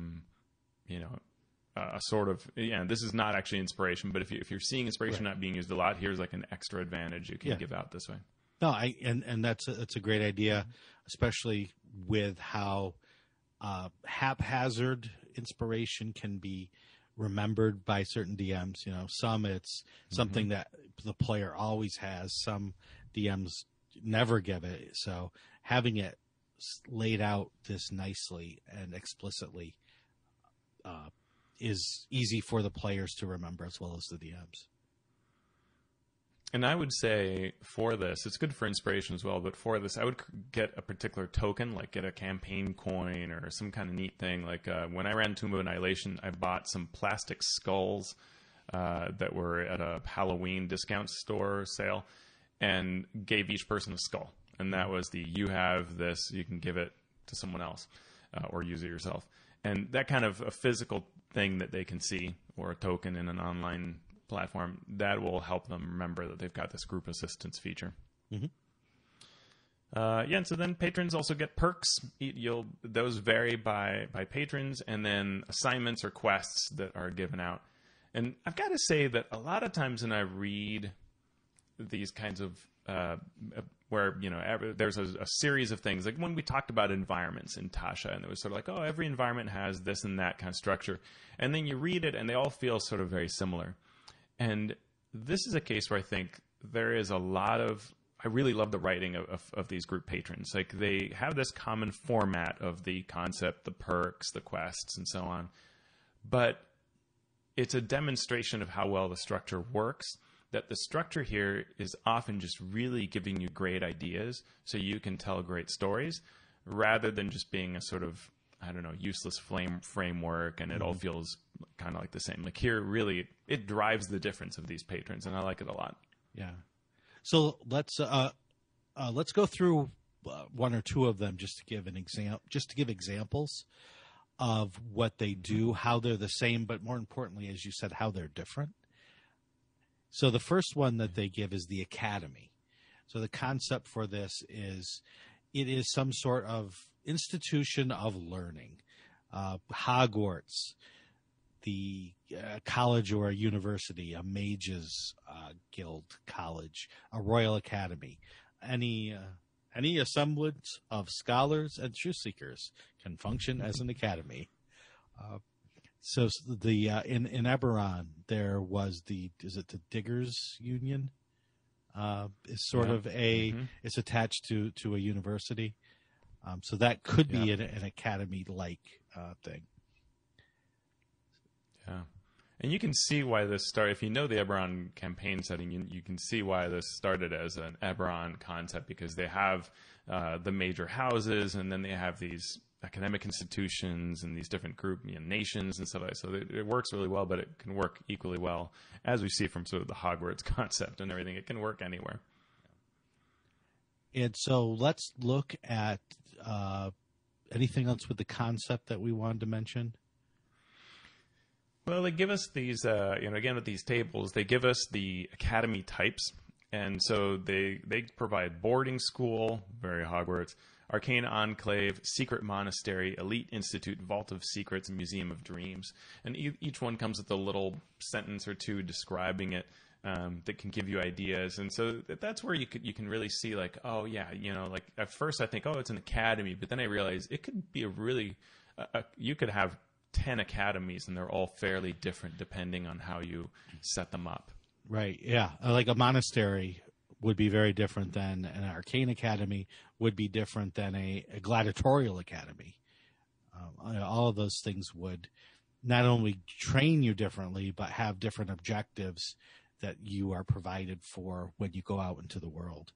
sort of, this is not actually inspiration, but if you're seeing inspiration not being used a lot, here's like an extra advantage you can give out this way. No, and that's a great idea, especially with how haphazard inspiration can be remembered by certain DMs. You know, some it's something that the player always has. Some DMs never give it. So having it laid out this nicely and explicitly is easy for the players to remember as well as the DMs. And I would say for this, it's good for inspiration as well, but for this, I would get a particular token, like get a campaign coin or some kind of neat thing. Like when I ran Tomb of Annihilation, I bought some plastic skulls that were at a Halloween discount store sale and gave each person a skull. And that was you have this, you can give it to someone else or use it yourself. And that kind of a physical thing that they can see, or a token in an online platform, that will help them remember that they've got this group assistance feature. And so then patrons also get perks. Those vary by patrons, and then assignments or quests that are given out. And I've got to say that a lot of times when I read these kinds of where, you know, there's a series of things, like when we talked about environments in Tasha, and it was sort of like, oh, every environment has this and that kind of structure, and then you read it and they all feel sort of very similar. And this is a case where I think there is a lot of, I really love the writing of these group patrons. Like, they have this common format of the concept, the perks, the quests, and so on. But it's a demonstration of how well the structure works, that the structure here is often just really giving you great ideas so you can tell great stories, rather than just being a sort of, I don't know, useless framework, and it all feels kind of like the same. Like here, really, it drives the difference of these patrons, and I like it a lot. Yeah. So let's go through one or two of them just to give examples of what they do, how they're the same, but more importantly, as you said, how they're different. So the first one that they give is the Academy. So the concept for this is, it is some sort of institution of learning. Hogwarts, the college or a university, a mages guild college, a royal academy, any assemblage of scholars and truth seekers can function as an academy. So the in Eberron there was is it the Diggers Union? Is sort of it's attached to a university. So that could be an academy-like thing. Yeah. And you can see why this started. If you know the Eberron campaign setting, you can see why this started as an Eberron concept, because they have the major houses, and then they have these academic institutions and these different nations and stuff like that. So it works really well, but it can work equally well, as we see from sort of the Hogwarts concept and everything. It can work anywhere. And so let's look at anything else with the concept that we wanted to mention. Well, they give us these, again, with these tables, they give us the academy types. And so they provide boarding school, very Hogwarts, Arcane Enclave, Secret Monastery, Elite Institute, Vault of Secrets, and Museum of Dreams. And each one comes with a little sentence or two describing it that can give you ideas. And so that's where you can really see, like, oh, yeah, like at first I think, oh, it's an academy. But then I realize it could be you could have 10 academies, and they're all fairly different depending on how you set them up. Right, yeah. Like a monastery would be very different than an arcane academy, would be different than a gladiatorial academy. All of those things would not only train you differently, but have different objectives that you are provided for when you go out into the world.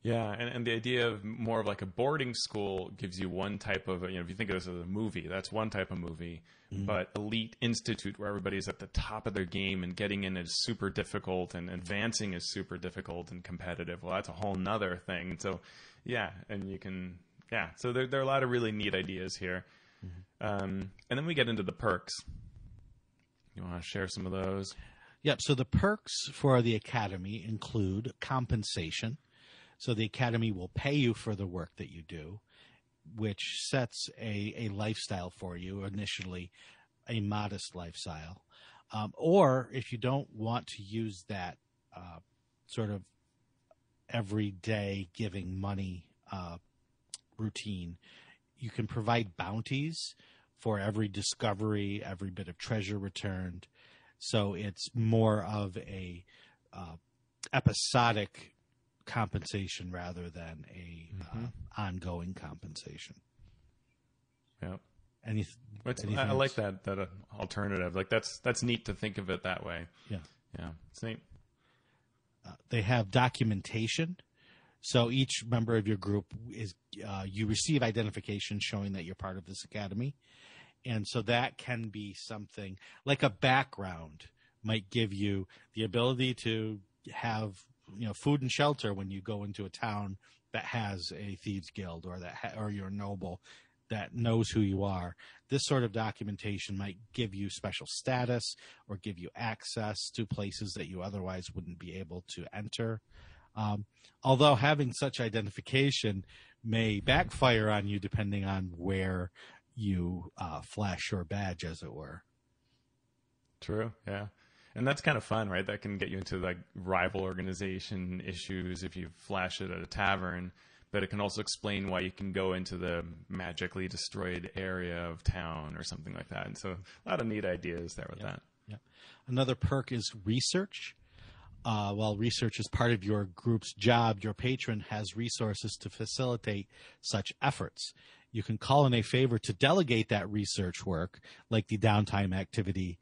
Yeah, and the idea of more of like a boarding school gives you one type of, if you think of this as a movie, that's one type of movie. Mm-hmm. But Elite Institute, where everybody's at the top of their game and getting in is super difficult and advancing is super difficult and competitive, well, that's a whole nother thing. So, yeah, and you can, so there are a lot of really neat ideas here. Mm-hmm. And then we get into the perks. You want to share some of those? Yep, so the perks for the Academy include compensation. So the Academy will pay you for the work that you do, which sets a lifestyle for you, initially a modest lifestyle. Or if you don't want to use that sort of everyday giving money routine, you can provide bounties for every discovery, every bit of treasure returned. So it's more of a episodic compensation rather than a ongoing compensation. Yeah. Anything I like that alternative. Like that's neat to think of it that way. Yeah. Yeah, it's neat. They have documentation. So each member of your group you receive identification showing that you're part of this academy. And so that can be something like a background might give you the ability to have, food and shelter when you go into a town that has a thieves guild or you're a noble that knows who you are. This sort of documentation might give you special status or give you access to places that you otherwise wouldn't be able to enter. Although having such identification may backfire on you depending on where you flash your badge, as it were. True, yeah. And that's kind of fun, right? That can get you into like rival organization issues if you flash it at a tavern. But it can also explain why you can go into the magically destroyed area of town or something like that. And so a lot of neat ideas there with that. Yeah. Another perk is research. While research is part of your group's job, your patron has resources to facilitate such efforts. You can call in a favor to delegate that research work, like the downtime activity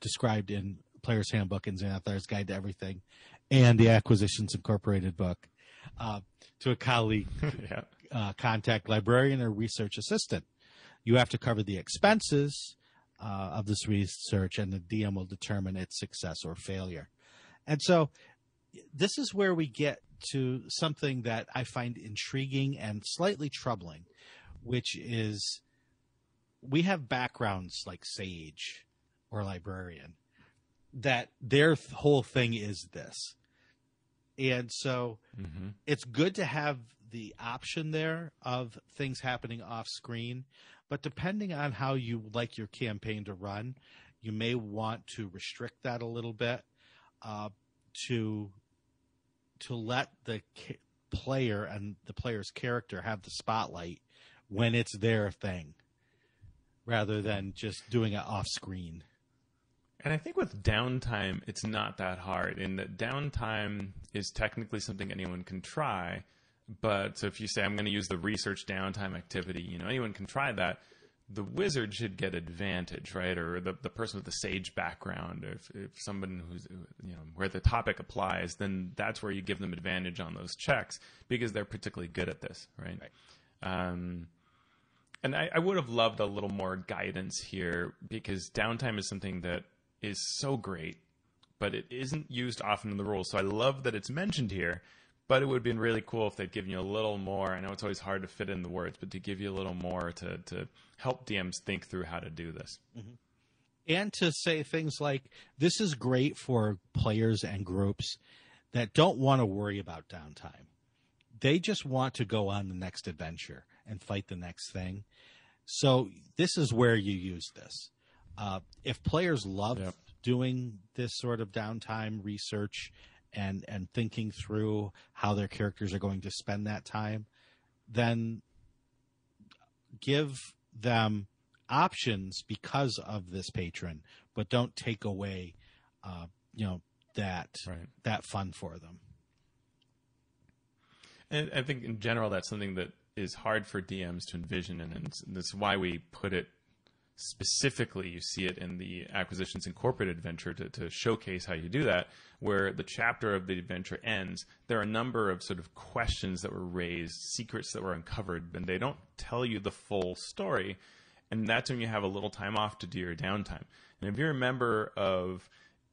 described in Player's Handbook and Xanathar's Guide to Everything and the Acquisitions Incorporated book. To a colleague, contact librarian or research assistant. You have to cover the expenses of this research, and the DM will determine its success or failure. And so this is where we get to something that I find intriguing and slightly troubling, which is we have backgrounds like Sage or Librarian that their whole thing is this. And so it's good to have the option there of things happening off screen, but depending on how you like your campaign to run, you may want to restrict that a little bit to let the player and the player's character have the spotlight when it's their thing, rather than just doing it off screen. And I think with downtime, it's not that hard. In that downtime is technically something anyone can try. But so if you say, I'm going to use the research downtime activity, anyone can try that. The wizard should get advantage, right? Or the person with the sage background. If someone who's, where the topic applies, then that's where you give them advantage on those checks because they're particularly good at this, right? And I would have loved a little more guidance here because downtime is something that is so great, but it isn't used often in the rules. So I love that it's mentioned here, but it would have been really cool if they'd given you a little more. I know it's always hard to fit in the words, but to give you a little more to help DMs think through how to do this. And to say things like, this is great for players and groups that don't want to worry about downtime. They just want to go on the next adventure and fight the next thing. So this is where you use this. If players love doing this sort of downtime research and thinking through how their characters are going to spend that time, then give them options because of this patron, but don't take away, that fun for them. And I think in general, that's something that is hard for DMs to envision, and that's why we put it specifically. You see it in the Acquisitions Incorporated adventure to showcase how you do that, where the chapter of the adventure ends. There are a number of sort of questions that were raised, secrets that were uncovered, and they don't tell you the full story. And that's when you have a little time off to do your downtime. And if you're a member of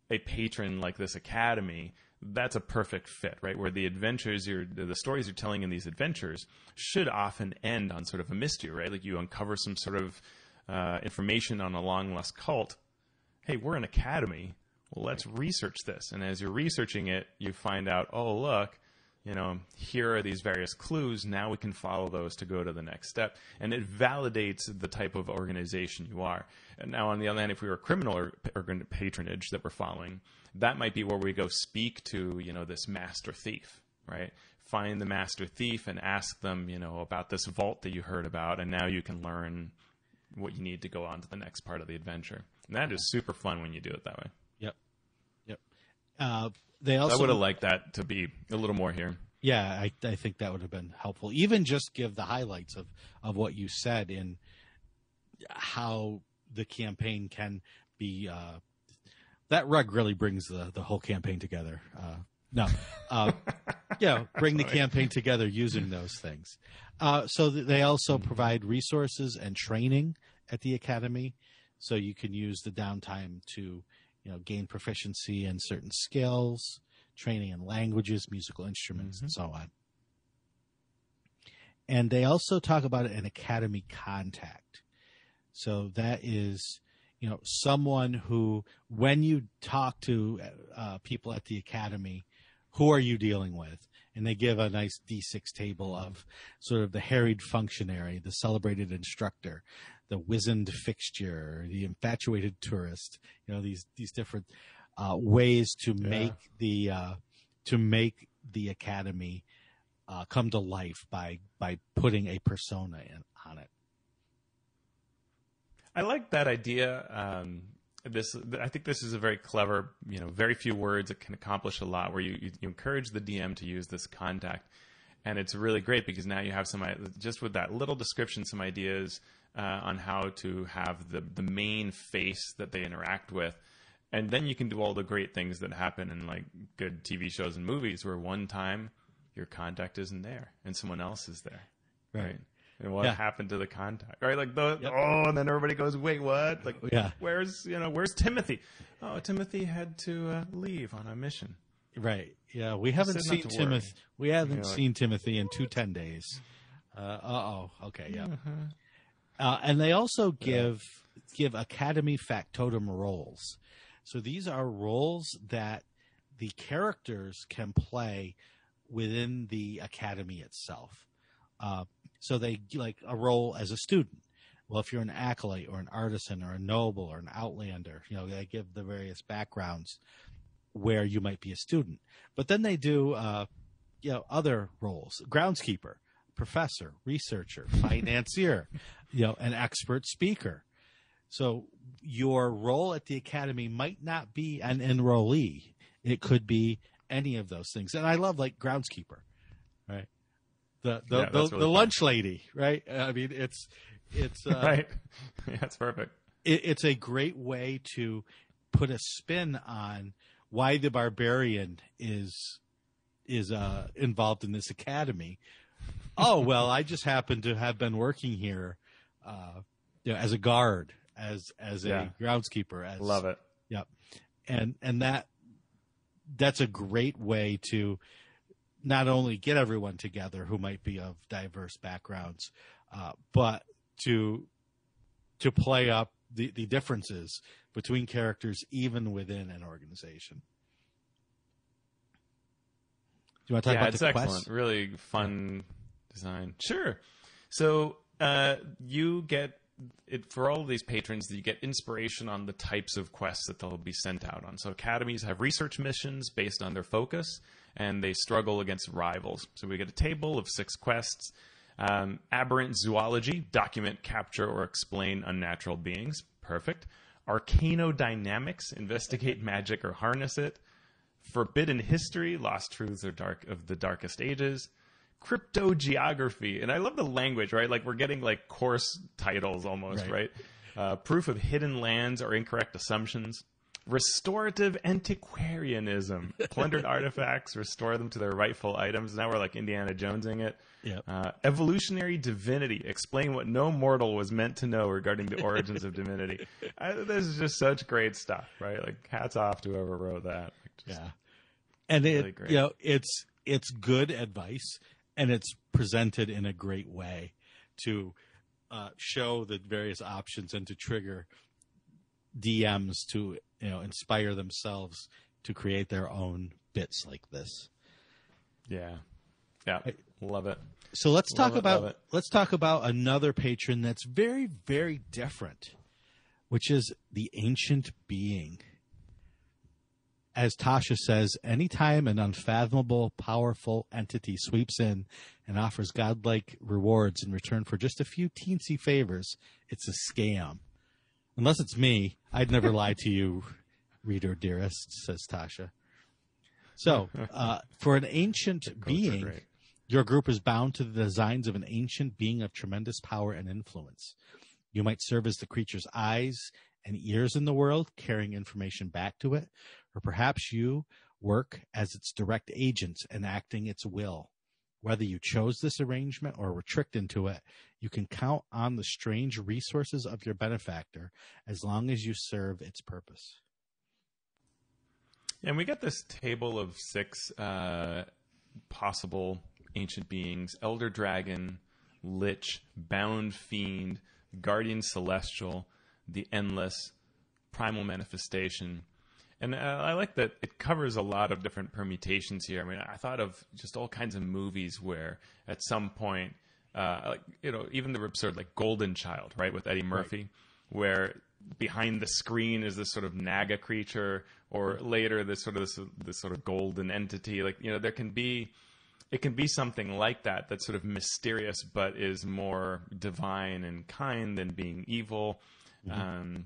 a patron like this academy, that's a perfect fit, right? Where the adventures, the stories you're telling in these adventures should often end on sort of a mystery, right? Like you uncover some sort of information on a long-lost cult. Hey, we're an academy. Well, let's research this. And as you're researching it, you find out, oh, look, here are these various clues. Now we can follow those to go to the next step. And it validates the type of organization you are. And now, on the other hand, if we were criminal or patronage that we're following, that might be where we go speak to, this master thief, right? Find the master thief and ask them, about this vault that you heard about. And now you can learn what you need to go on to the next part of the adventure. And that is super fun when you do it that way. Yep. They also, I would have liked that to be a little more here. Yeah, I think that would have been helpful. Even just give the highlights of what you said in how the campaign can be. That rug really brings the whole campaign together. Bring the campaign together using those things. So they also provide resources and training at the Academy, so you can use the downtime to gain proficiency in certain skills, training in languages, musical instruments, and so on. And they also talk about an Academy contact. So that is, someone who, when you talk to people at the Academy, who are you dealing with? And they give a nice D6 table of sort of the harried functionary, the celebrated instructor, the wizened fixture, the infatuated tourist. These different ways to make the Academy come to life by putting a persona on it. I like that idea. I think this is a very clever, very few words that can accomplish a lot, where you encourage the DM to use this contact. And it's really great because now you have just with that little description, some ideas on how to have the main face that they interact with. And then you can do all the great things that happen in like good TV shows and movies, where one time your contact isn't there and someone else is there. Right. And what happened to the contact, right? Like and then everybody goes, wait, what? Like, where's Timothy? Oh, Timothy had to leave on a mission. Right. Yeah. We haven't seen Timothy. We haven't seen Timothy in 10 days. Okay. Yeah. And they also give Academy factotum roles. So these are roles that the characters can play within the Academy itself. So they like a role as a student. Well, if you're an acolyte or an artisan or a noble or an outlander, they give the various backgrounds where you might be a student. But then they do, other roles: groundskeeper, professor, researcher, financier, an expert speaker. So your role at the Academy might not be an enrollee. It could be any of those things. And I love like groundskeeper, right? The really lunch lady, right? I mean, it's right. Yeah, it's perfect. It's a great way to put a spin on why the barbarian is involved in this academy. Oh, well, I just happen to have been working here, as a guard, as a groundskeeper. Love it. Yep. And that's a great way to not only get everyone together who might be of diverse backgrounds, but to play up the differences between characters even within an organization. Do you want to talk about the excellent. quest? Really fun design. Sure. So you get it for all of these patrons. You get inspiration on the types of quests that they'll be sent out on. So academies have research missions based on their focus, and they struggle against rivals. So we get a table of 6 quests. Aberrant zoology: document, capture, or explain unnatural beings. Perfect. Arcanodynamics: investigate magic or harness it. Forbidden history: lost truths of the darkest ages. Cryptogeography, and I love the language, right? Like we're getting like course titles almost, right? Proof of hidden lands or incorrect assumptions. Restorative antiquarianism: plundered artifacts, restore them to their rightful items. Now we're like Indiana Jonesing it. Yep. Evolutionary divinity: explain what no mortal was meant to know regarding the origins of divinity. This is just such great stuff, right? Like hats off to whoever wrote that. And really great. It's good advice, and it's presented in a great way to show the various options and to trigger DMs to inspire themselves to create their own bits like this. Yeah, love it. So let's talk about another patron that's very, very different, which is the Ancient Being. as Tasha says, anytime an unfathomable, powerful entity sweeps in and offers godlike rewards in return for just a few teensy favors, it's a scam. Unless it's me, I'd never lie to you, reader dearest, says Tasha. So, for an ancient being, your group is bound to the designs of an ancient being of tremendous power and influence. You might serve as the creature's eyes and ears in the world, carrying information back to it, or perhaps you work as its direct agents, enacting its will. Whether you chose this arrangement or were tricked into it, you can count on the strange resources of your benefactor as long as you serve its purpose. And we got this table of 6 possible ancient beings: Elder Dragon, Lich, Bound Fiend, Guardian Celestial, the Endless, Primal Manifestation. And I like that it covers a lot of different permutations here. I mean, I thought of just all kinds of movies where at some point, even the absurd, like Golden Child, right, with Eddie Murphy, where behind the screen is this sort of Naga creature, or later this sort of golden entity. Like, it can be something like that that's sort of mysterious, but is more divine and kind than being evil. Mm-hmm.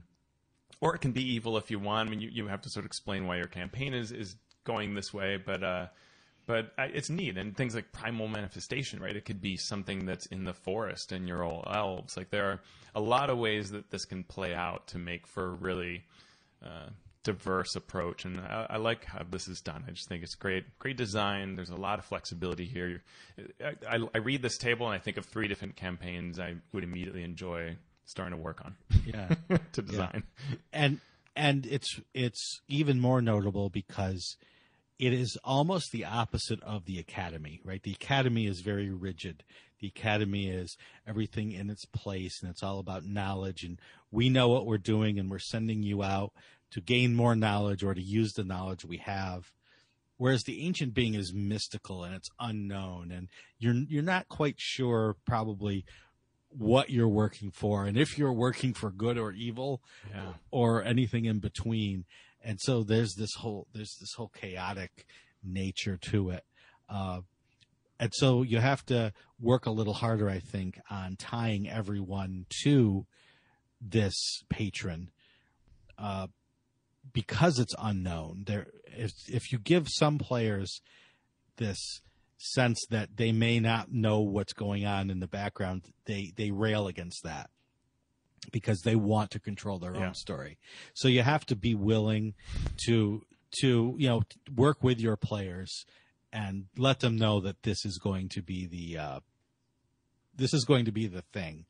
Or it can be evil if you want. I mean, you have to sort of explain why your campaign is going this way, but it's neat. And things like Primal Manifestation, right? It could be something that's in the forest and you're all elves. Like, there are a lot of ways that this can play out to make for a really diverse approach. And I like how this is done. I just think it's great design. There's a lot of flexibility here. I read this table and I think of 3 different campaigns I would immediately enjoy starting to work on. Yeah. To design. Yeah. And it's even more notable because it is almost the opposite of the Academy, right? The Academy is very rigid. The Academy is everything in its place, and it's all about knowledge, and we know what we're doing, and we're sending you out to gain more knowledge or to use the knowledge we have. Whereas the ancient being is mystical and it's unknown, and you're not quite sure probably what you're working for, and if you're working for good or evil, or anything in between. And so there's this whole chaotic nature to it. And so you have to work a little harder, I think, on tying everyone to this patron, because it's unknown. If you give some players this sense that they may not know what's going on in the background, they rail against that because they want to control their own story. So you have to be willing to work with your players and let them know that this is going to be the thing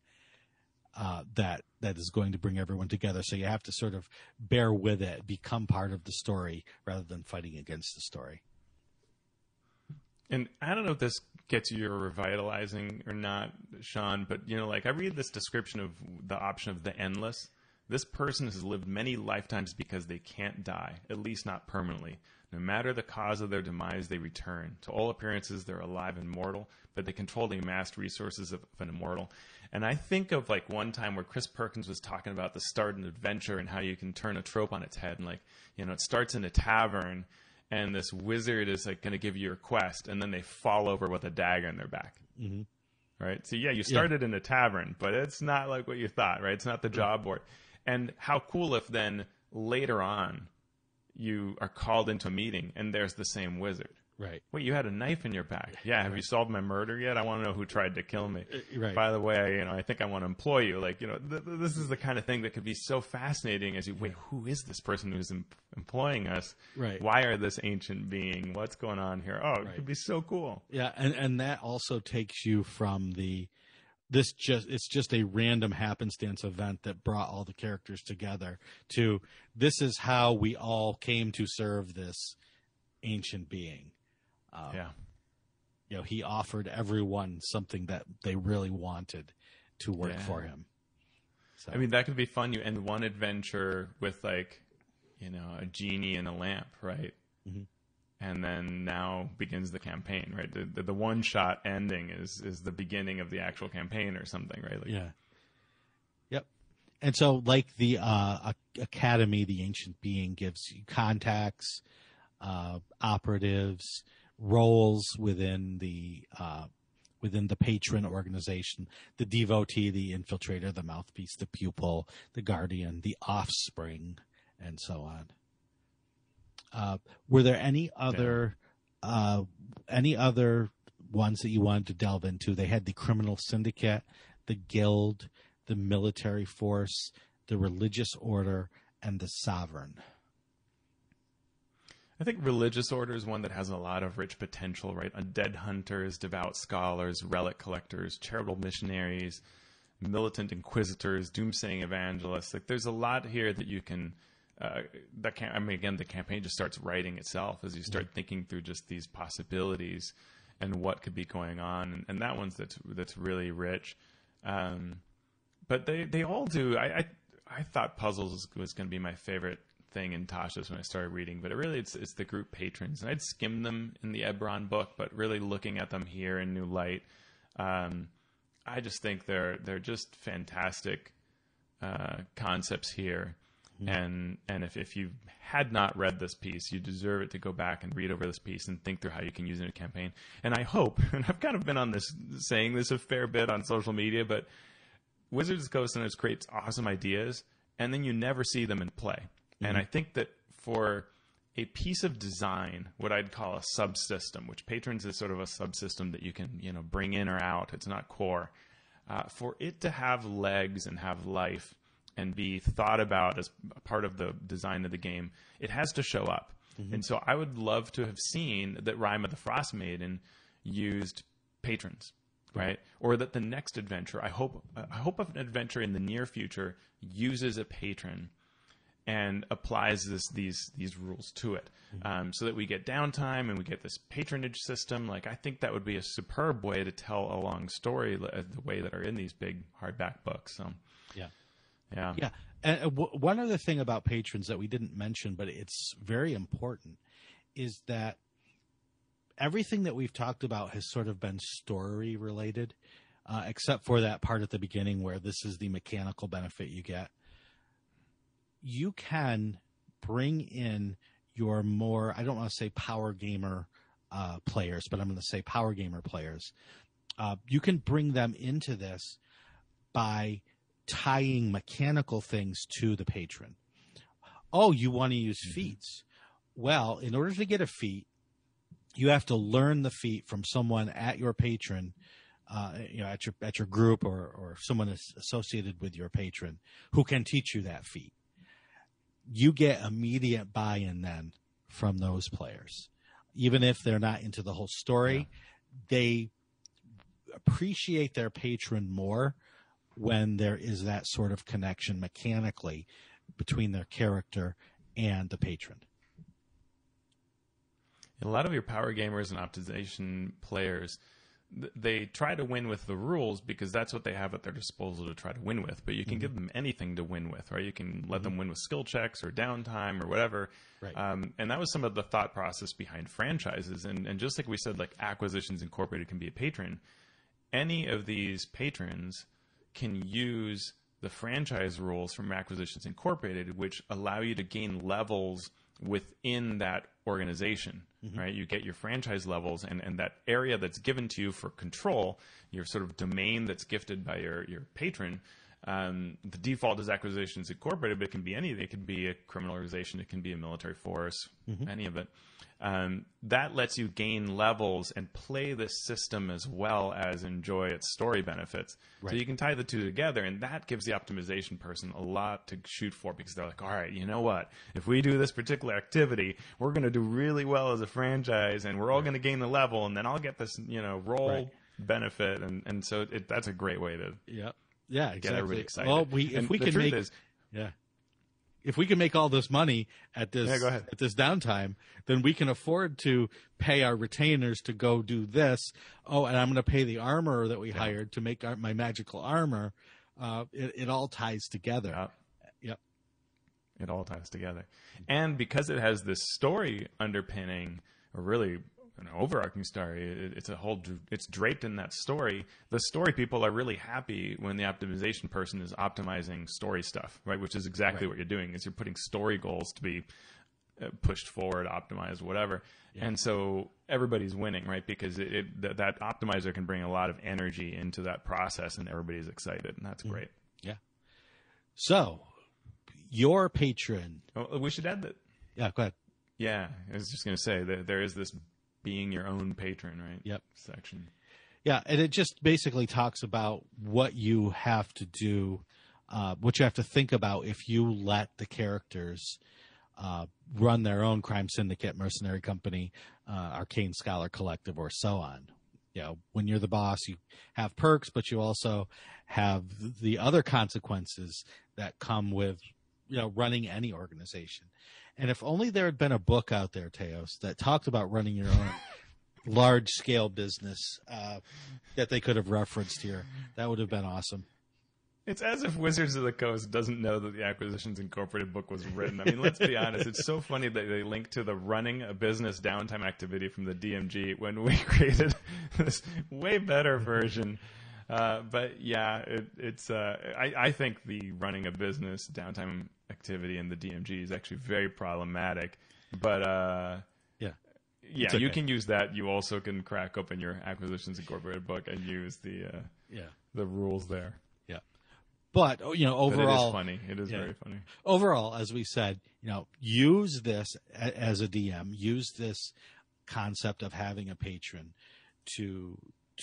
that is going to bring everyone together. So you have to sort of bear with it, become part of the story rather than fighting against the story. And I don't know if this gets you revitalizing or not, Sean, but, I read this description of the option of the Endless. This person has lived many lifetimes because they can't die, at least not permanently. No matter the cause of their demise, they return. To all appearances, they're alive and mortal, but they control the amassed resources of an immortal. And I think of, one time where Chris Perkins was talking about the start of an adventure and how you can turn a trope on its head. And, it starts in a tavern, and this wizard is going to give you your quest, and then they fall over with a dagger in their back. Mm-hmm. Right? So, you started in a tavern, but it's not like what you thought, right? It's not the job board. And how cool if then later on you are called into a meeting and there's the same wizard. Right. Wait, you had a knife in your back. Yeah, have you solved my murder yet? I want to know who tried to kill me. Right. By the way, I think I want to employ you. This is the kind of thing that could be so fascinating as you, wait, who is this person who's employing us? Right. Why are this ancient being? What's going on here? Oh, it could be so cool. Yeah, and that also takes you from it's just a random happenstance event that brought all the characters together to this is how we all came to serve this ancient being. He offered everyone something that they really wanted to work for him. So. I mean, that could be fun. You end one adventure with a genie and a lamp, right? Mm-hmm. And then now begins the campaign, right? The one shot ending is the beginning of the actual campaign or something, right? Yep. And so, like the Academy, the ancient being gives you contacts. operatives, roles within the patron organization, the devotee, the infiltrator, the mouthpiece, the pupil, the guardian, the offspring, and so on. Were there any other ones that you wanted to delve into? They had the criminal syndicate, the guild, the military force, the religious order, and the sovereign. I think religious order is one that has a lot of rich potential, right? Undead hunters, devout scholars, relic collectors, charitable missionaries, militant inquisitors, doomsaying evangelists. Like, there's a lot here that you can. Again, the campaign just starts writing itself as you start thinking through just these possibilities and what could be going on, and that one's that's really rich. But they all do. I thought puzzles was going to be my favorite thing in Tasha's when I started reading, but it's the group patrons, and I'd skimmed them in the Ebron book, but really looking at them here in new light, I just think they're just fantastic concepts here. And if you had not read this piece, you deserve it to go back and read over this piece and think through how you can use it in a campaign. And I hope, and I've kind of been on saying this a fair bit on social media, but Wizards of the Coast sometimes creates awesome ideas, and then you never see them in play. And I think that for a piece of design, what I'd call a subsystem, which Patrons is sort of a subsystem that you can bring in or out. It's not core. For it to have legs and have life and be thought about as a part of the design of the game, it has to show up. And so I would love to have seen that Rime of the Frost Maiden used patrons, right? Or that the next adventure, I hope of an adventure in the near future uses a patron and applies these rules to it, so that we get downtime and we get this patronage system. Like, I think that would be a superb way to tell a long story the way that are in these big hardback books. So, yeah. And one other thing about patrons that we didn't mention, but it's very important, is that everything that we've talked about has sort of been story related, except for that part at the beginning where this is the mechanical benefit you get. You can bring in your more, I don't want to say power gamer players, but I'm going to say power gamer players. You can bring them into this by tying mechanical things to the patron. Oh, you want to use feats. Well, in order to get a feat, you have to learn the feat from someone at your patron, at your group or someone associated with your patron who can teach you that feat. You get immediate buy-in then from those players. Even if they're not into the whole story, they appreciate their patron more when there is that sort of connection mechanically between their character and the patron. A lot of your power gamers and optimization players, they try to win with the rules because that's what they have at their disposal to try to win with. But you can give them anything to win with, right? You can let them win with skill checks or downtime or whatever. Right. And that was some of the thought process behind franchises. And just like we said, like Acquisitions Incorporated can be a patron. Any of these patrons can use the franchise rules from Acquisitions Incorporated, which allow you to gain levels within that organization, right? You get your franchise levels and that area that's given to you for control, your sort of domain that's gifted by your patron. The default is Acquisitions Incorporated, but it can be anything. It can be a criminal organization. It can be a military force, any of it. That lets you gain levels and play this system as well as enjoy its story benefits. Right. So you can tie the two together, and that gives the optimization person a lot to shoot for because they're like, all right, you know what? If we do this particular activity, we're going to do really well as a franchise, and we're all going to gain the level, and then I'll get this, role benefit. And so that's a great way to exactly. get everybody excited. Well, if we can make all this money at this downtime, then we can afford to pay our retainers to go do this. Oh, and I'm going to pay the armorer that we hired to make my magical armor. It all ties together. Yep. It all ties together. And because it has this story underpinning, or really an overarching story, it's draped in that story. The story people are really happy when the optimization person is optimizing story stuff, right? Which is exactly what you're doing, is you're putting story goals to be pushed forward, optimized, whatever. Yeah. And so everybody's winning, right? Because that optimizer can bring a lot of energy into that process, and everybody's excited, and that's great. Yeah. So, your patron. Oh, we should add that. Yeah, go ahead. Yeah, I was just going to say that there is this being your own patron, right? Yep. Section. Yeah, and it just basically talks about what you have to do, what you have to think about if you let the characters run their own crime syndicate, mercenary company, Arcane Scholar Collective, or so on. You know, when you're the boss, you have perks, but you also have the other consequences that come with, you know, running any organization. And if only there had been a book out there, Teos, that talked about running your own large-scale business that they could have referenced here, that would have been awesome. It's as if Wizards of the Coast doesn't know that the Acquisitions Incorporated book was written. I mean, let's be honest. It's so funny that they link to the running a business downtime activity from the DMG when we created this way better version. But yeah, I think the running a business downtime activity in the DMG is actually very problematic. But yeah, okay. You can use that. You also can crack open your Acquisitions Incorporated book and use the rules there. Yeah. But, you know, overall... But it is funny. It is very funny. Overall, as we said, you know, use this as a DM. Use this concept of having a patron to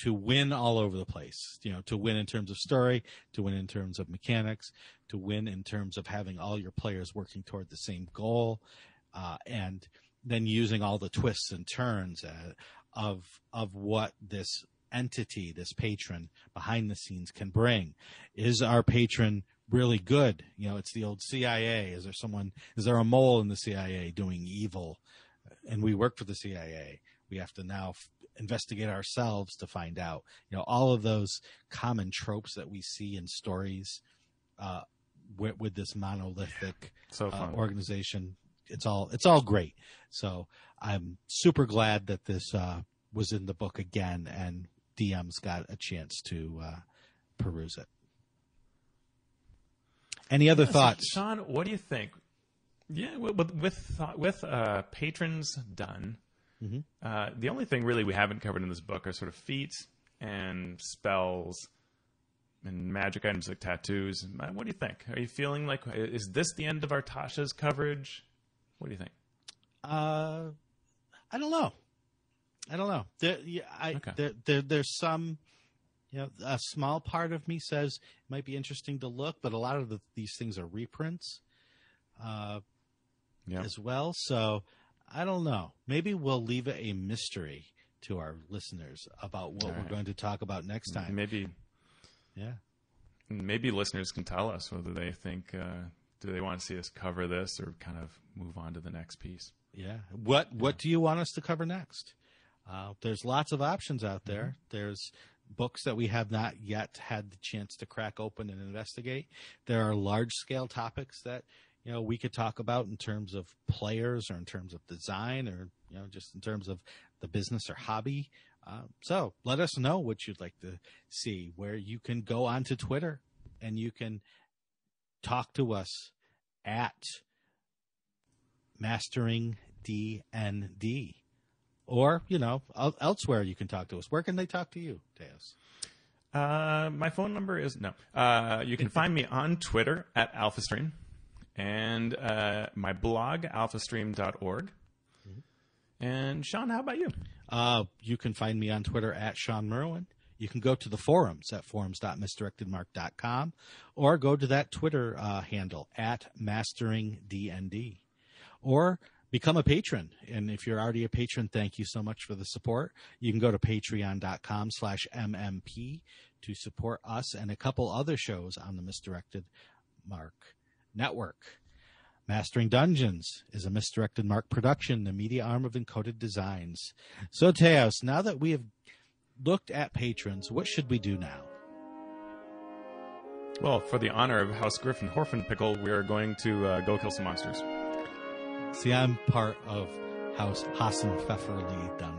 win all over the place. You know, to win in terms of story, to win in terms of mechanics, to win in terms of having all your players working toward the same goal, and then using all the twists and turns of what this entity, this patron behind the scenes can bring. Is our patron really good? You know, it's the old CIA. Is there a mole in the CIA doing evil? And we work for the CIA. We have to now investigate ourselves to find out. You know, all of those common tropes that we see in stories with this monolithic organization. It's all great. So I'm super glad that this was in the book again, and DMs got a chance to peruse it. Any other thoughts, Sean? What do you think? Yeah, with patrons done, the only thing really we haven't covered in this book are sort of feats and spells and magic items like tattoos. What do you think? Are you feeling like, is this the end of our Tasha's coverage? What do you think? I don't know. There's some, you know, a small part of me says it might be interesting to look, but a lot of these things are reprints as well. So I don't know. Maybe we'll leave it a mystery to our listeners about what we're going to talk about next time. Maybe listeners can tell us whether they think, do they want to see us cover this or kind of move on to the next piece? Yeah. What do you want us to cover next? There's lots of options out there. There's books that we have not yet had the chance to crack open and investigate. There are large-scale topics that, you know, we could talk about in terms of players or in terms of design or, you know, just in terms of the business or hobby. So let us know what you'd like to see, where you can go onto Twitter and you can talk to us at Mastering DND, or, you know, elsewhere you can talk to us. Where can they talk to you, Teos? My phone number is you can find me on Twitter at AlphaStream, and my blog alphastream.org. And Sean, how about you? You can find me on Twitter at Sean Merwin. You can go to the forums at forums.misdirectedmark.com, or go to that Twitter handle at MasteringDND, or become a patron. And if you're already a patron, thank you so much for the support. You can go to patreon.com/MMP to support us and a couple other shows on the Misdirected Mark Network. Mastering Dungeons is a Misdirected Mark production, the media arm of Encoded Designs. So, Teos, now that we have looked at patrons, what should we do now? Well, for the honor of House Griffin Horfenpickle, we are going to go kill some monsters. See, I'm part of House Hassan Pfefferly Dunn.